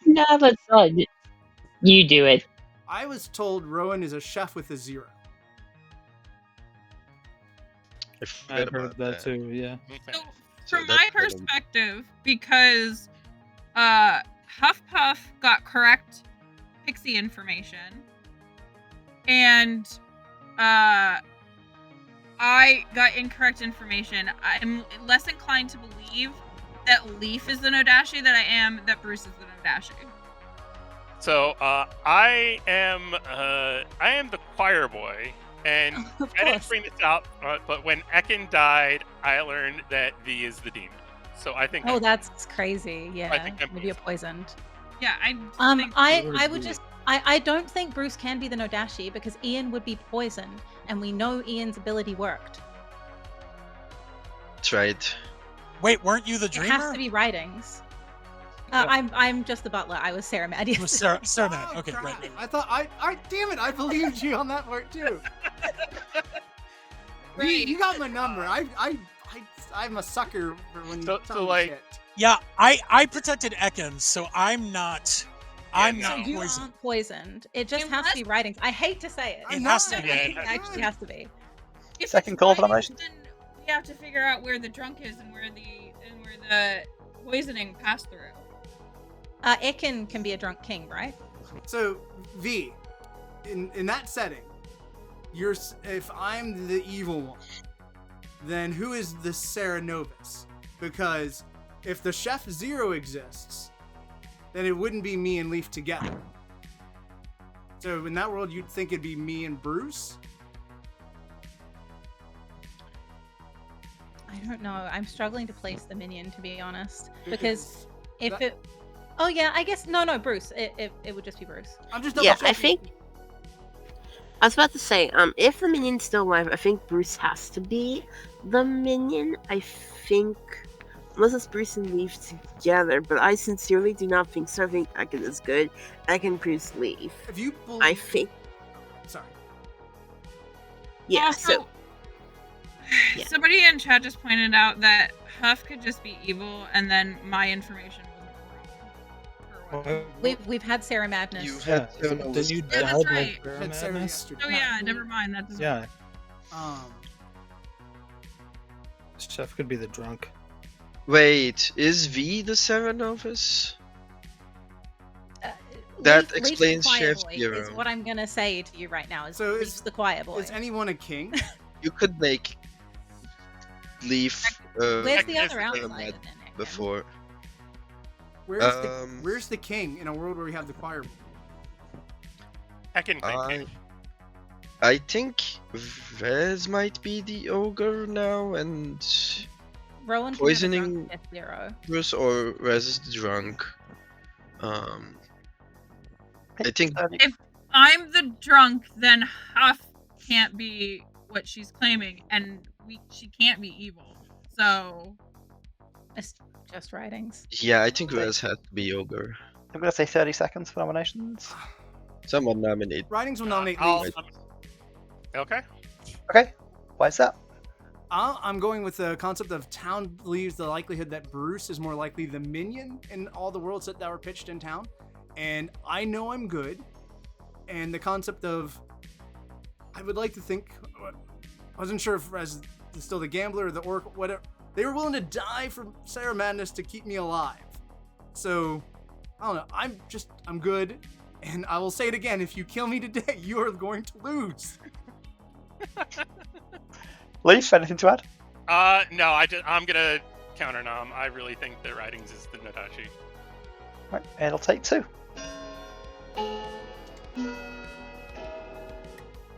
S11: No, let's you do it.
S1: I was told Rowan is a chef with a 0.
S4: I've heard that too, yeah.
S9: So, from my perspective, because Huffpuff got correct pixie information, and I got incorrect information, I'm less inclined to believe that Leaf is the Nodashi than I am that Bruce is the Nodashi.
S5: So I am the choir boy, and I didn't bring this out, but when Ekin died, I learned that V is the demon. So I think.
S3: Oh, that's crazy. Yeah,
S5: I think
S3: maybe you're poisoned.
S9: Yeah,
S3: I don't think Bruce can be the Nodashi because Ian would be poisoned, and we know Ian's ability worked.
S12: That's right.
S6: Wait, weren't you the dreamer?
S3: It has to be writings. I'm just the butler. I was Sarah Mad.
S6: It was Sarah Mad.
S1: Oh,
S6: Okay,
S1: crap.
S6: right.
S1: I thought damn it, I believed you on that part too.
S9: Right.
S1: You got my number. I'm a sucker for when you tell me
S5: like,
S1: shit.
S6: Yeah, I protected Ekans, so I'm not
S3: So you
S6: poisoned.
S3: aren't poisoned. It just has to be writings. I hate to say it.
S6: It has to
S3: but
S6: be.
S3: I think it actually has to be.
S9: If
S2: Second
S9: it's
S2: call for
S9: writings,
S2: nominations.
S9: then we have to figure out where the drunk is and where the poisoning passed through.
S3: Ekin can be a drunk king, right?
S1: So V, in that setting, if I'm the evil one, then who is the Sarah Novus? Because if the Chef 0 exists, then it wouldn't be me and Leaf together. So in that world, you'd think it'd be me and Bruce?
S3: I don't know. I'm struggling to place the minion, to be honest. Because oh yeah, I guess no, Bruce. It would just be Bruce.
S1: I'm just
S8: I think. I was about to say, if the minion's still alive, I think Bruce has to be the minion. I think, unless it's Bruce and Leaf together, but I sincerely do not think so. I think Ekin is good. Ekin Bruce Leaf.
S1: If you believe...
S8: I think.
S1: Sorry.
S8: Yeah.
S9: Also, somebody in chat just pointed out that Huff could just be evil, and then my information wasn't wrong.
S3: We've had Sarah Madness.
S12: You had Sarah Novus.
S4: Then you
S9: Yeah,
S4: died
S9: that's
S4: by
S9: right.
S4: Sarah
S1: Had Sarah
S4: Madness?
S1: yesterday.
S9: Oh yeah, never mind. That doesn't.
S4: Yeah,
S1: Um,
S4: Chef could be the drunk.
S12: Wait, is V the Sarah Novus? That
S3: Leaf
S12: explains
S3: the choir
S12: Chef
S3: boy
S12: Zero.
S3: is what I'm gonna say to you right now.
S1: So
S3: Leaf's the choir boy.
S1: is anyone a king?
S12: You could make Leaf
S3: Where's the
S5: Ekin
S3: other
S12: Sarah
S3: outsider
S12: Mad
S3: then? Ekin?
S12: before.
S1: Where's the king in a world where we have the choir boy?
S5: Ekin claimed king.
S12: I think Vez might be the ogre now, and
S3: Rowan can
S12: poisoning
S3: have a drunk F0.
S12: Bruce or Vez is the drunk. I think
S9: If I'm the drunk, then Huff can't be what she's claiming, and she can't be evil. So
S3: It's just writings.
S12: yeah, I think Vez has to be ogre.
S2: I'm going to say 30 seconds for nominations.
S12: Someone nominate.
S1: Writings will nominate
S5: I'll-
S1: Leaf.
S5: Okay.
S2: Okay, why is that?
S1: I'm going with the concept of town believes the likelihood that Bruce is more likely the minion in all the worlds that were pitched in town. And I know I'm good. And the concept of, I would like to think, I wasn't sure if as still the gambler or the orc, whatever. They were willing to die for Sarah Madness to keep me alive. So, I don't know. I'm good. And I will say it again. If you kill me today, you are going to lose.
S2: Leaf, anything to add?
S5: No, I'm gonna counter nom. I really think that writings is the Nodashi.
S2: Right, and it'll take 2.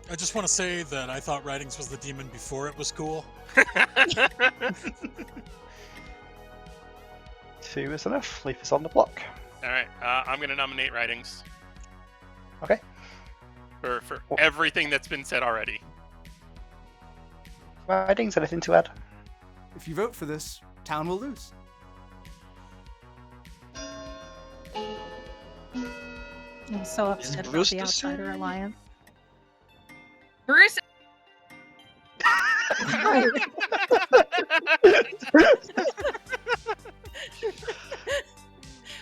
S6: I just want to say that I thought writings was the demon before it was cool.
S2: 2 is enough. Leaf is on the block.
S5: All right, I'm gonna nominate writings
S2: Okay.
S5: for everything that's been said already.
S2: Writings, anything to add?
S1: If you vote for this, town will lose.
S3: I'm so upset about
S12: Bruce
S3: the
S12: the
S3: Outsider
S12: same?
S3: Alliance.
S9: Bruce.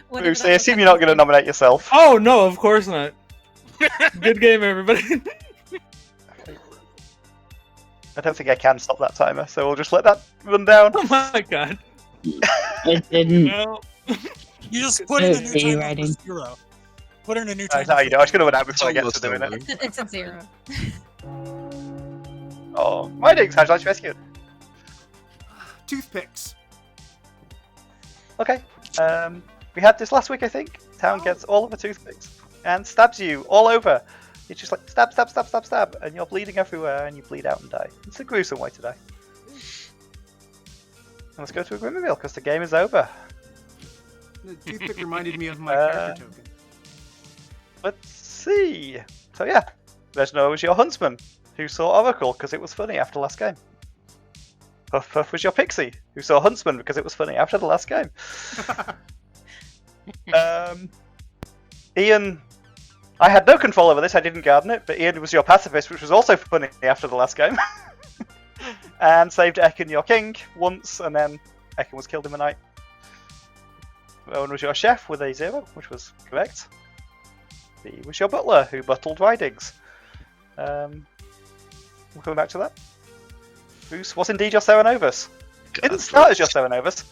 S3: Whatever
S2: Bruce,
S3: that
S2: I
S3: was,
S2: assume you're not going to nominate yourself.
S4: Oh no, of course not. Good game, everybody.
S2: I don't think I can stop that timer, so we'll just let that run down.
S4: Oh my god.
S11: It didn't.
S4: Well,
S6: You just put in a new
S11: Hey,
S6: timer
S11: writing.
S6: for 0. Put in a new
S2: That's
S6: timer.
S2: how you know. I was going to run out
S12: It's
S2: before I get
S12: almost
S2: to doing
S12: over.
S2: it.
S3: It's at 0.
S2: Oh, Hijinks, how'd you like to rescue it?
S1: Toothpicks.
S2: Okay. We had this last week, I think. Town gets all of the toothpicks and stabs you all over. It's just like stab, stab, stab, stab, stab, and you're bleeding everywhere, and you bleed out and die. It's a gruesome way to die. Let's go to a grim reveal because the game is over.
S1: The toothpick reminded me of my character token.
S2: Let's see. So yeah, Reznor was your huntsman who saw Oracle because it was funny after the last game. Puff Puff was your pixie who saw Huntsman because it was funny after the last game. Ian, I had no control over this, I didn't garden it, but Ian was your pacifist, which was also funny after the last game. And saved Ekin, your king, once, and then Ekin was killed in the night. Rowan was your chef with a 0, which was correct. B was your butler, who buttled Ridings. We're coming back to that. Bruce was indeed your Serenovus. Didn't start as your Serenovus.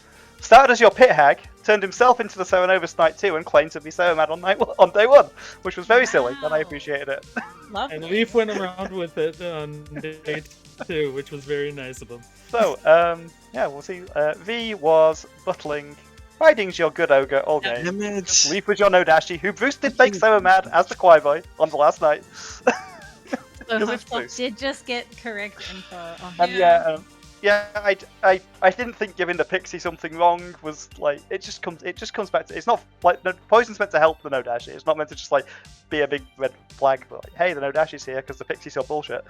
S2: Started as your pit hag, turned himself into the Serenovus Knight 2, and claimed to be Seremad on day 1, which was very silly, and I appreciated it.
S3: Lovely.
S4: and Leaf went around with it on day 2, which was very nice of him.
S2: So, yeah, we'll see. V was Buttling. Riding's your good ogre all game.
S12: Damn it.
S2: Leaf was your Nodashi, who Bruce did make Seremad as the Kwai Boy on the last night.
S3: So
S2: Because it's
S3: Hufflepuff
S2: Bruce.
S3: did just get correct info on
S2: And yeah, I didn't think giving the pixie something wrong was like it just comes back to it's not like no, poison's meant to help the Nodashi. It's not meant to just like be a big red flag. But, like, hey, the Nodashi's here because the pixie's your bullshit.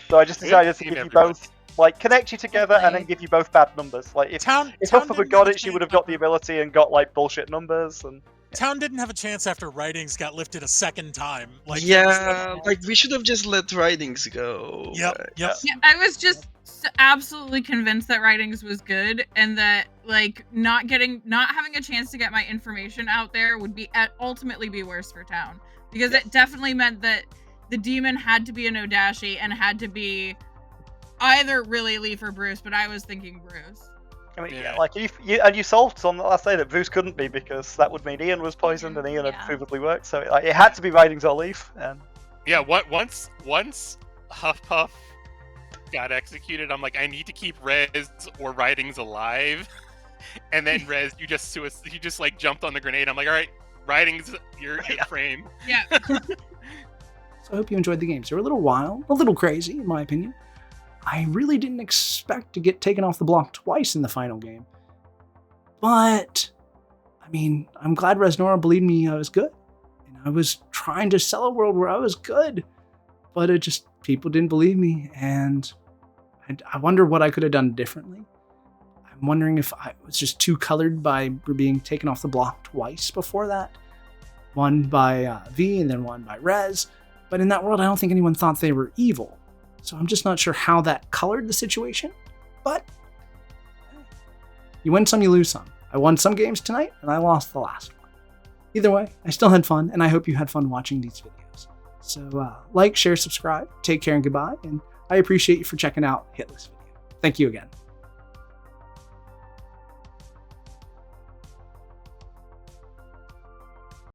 S2: So I just decided to give you both like connect you together and then give you both bad numbers. Like if Hufflepuff had got it, she would have got the ability and got like bullshit numbers and.
S6: Town didn't have a chance after Ridings got lifted a second time. Like
S12: Yeah, like we should have just let Ridings go.
S6: Yep.
S9: Yeah, I was just absolutely convinced that Ridings was good, and that like not having a chance to get my information out there would be ultimately be worse for Town, because it definitely meant that the demon had to be a Nodashi and had to be either really Leaf or Bruce, but I was thinking Bruce.
S2: I mean, yeah, like you solved on the last day that Bruce couldn't be because that would mean Ian was poisoned and Ian had provably worked. So like, it had to be Ridings or Leaf. And
S5: yeah, once Huffpuff got executed, I'm like, I need to keep Rez or Ridings alive. And then Rez, you just like jumped on the grenade. I'm like, all right, Ridings, you're in frame.
S9: Yeah.
S1: So I hope you enjoyed the games. They were a little wild, a little crazy, in my opinion. I really didn't expect to get taken off the block twice in the final game. But, I mean, I'm glad Reznor believed me I was good. And I was trying to sell a world where I was good. But it just, people didn't believe me. And I wonder what I could have done differently. I'm wondering if I was just too colored by being taken off the block twice before that. One by V and then one by Rez. But in that world, I don't think anyone thought they were evil. So I'm just not sure how that colored the situation, but you win some, you lose some. I won some games tonight, and I lost the last one. Either way, I still had fun, and I hope you had fun watching these videos. So like, share, subscribe, take care, and goodbye, and I appreciate you for checking out Hitless Video. Thank you again.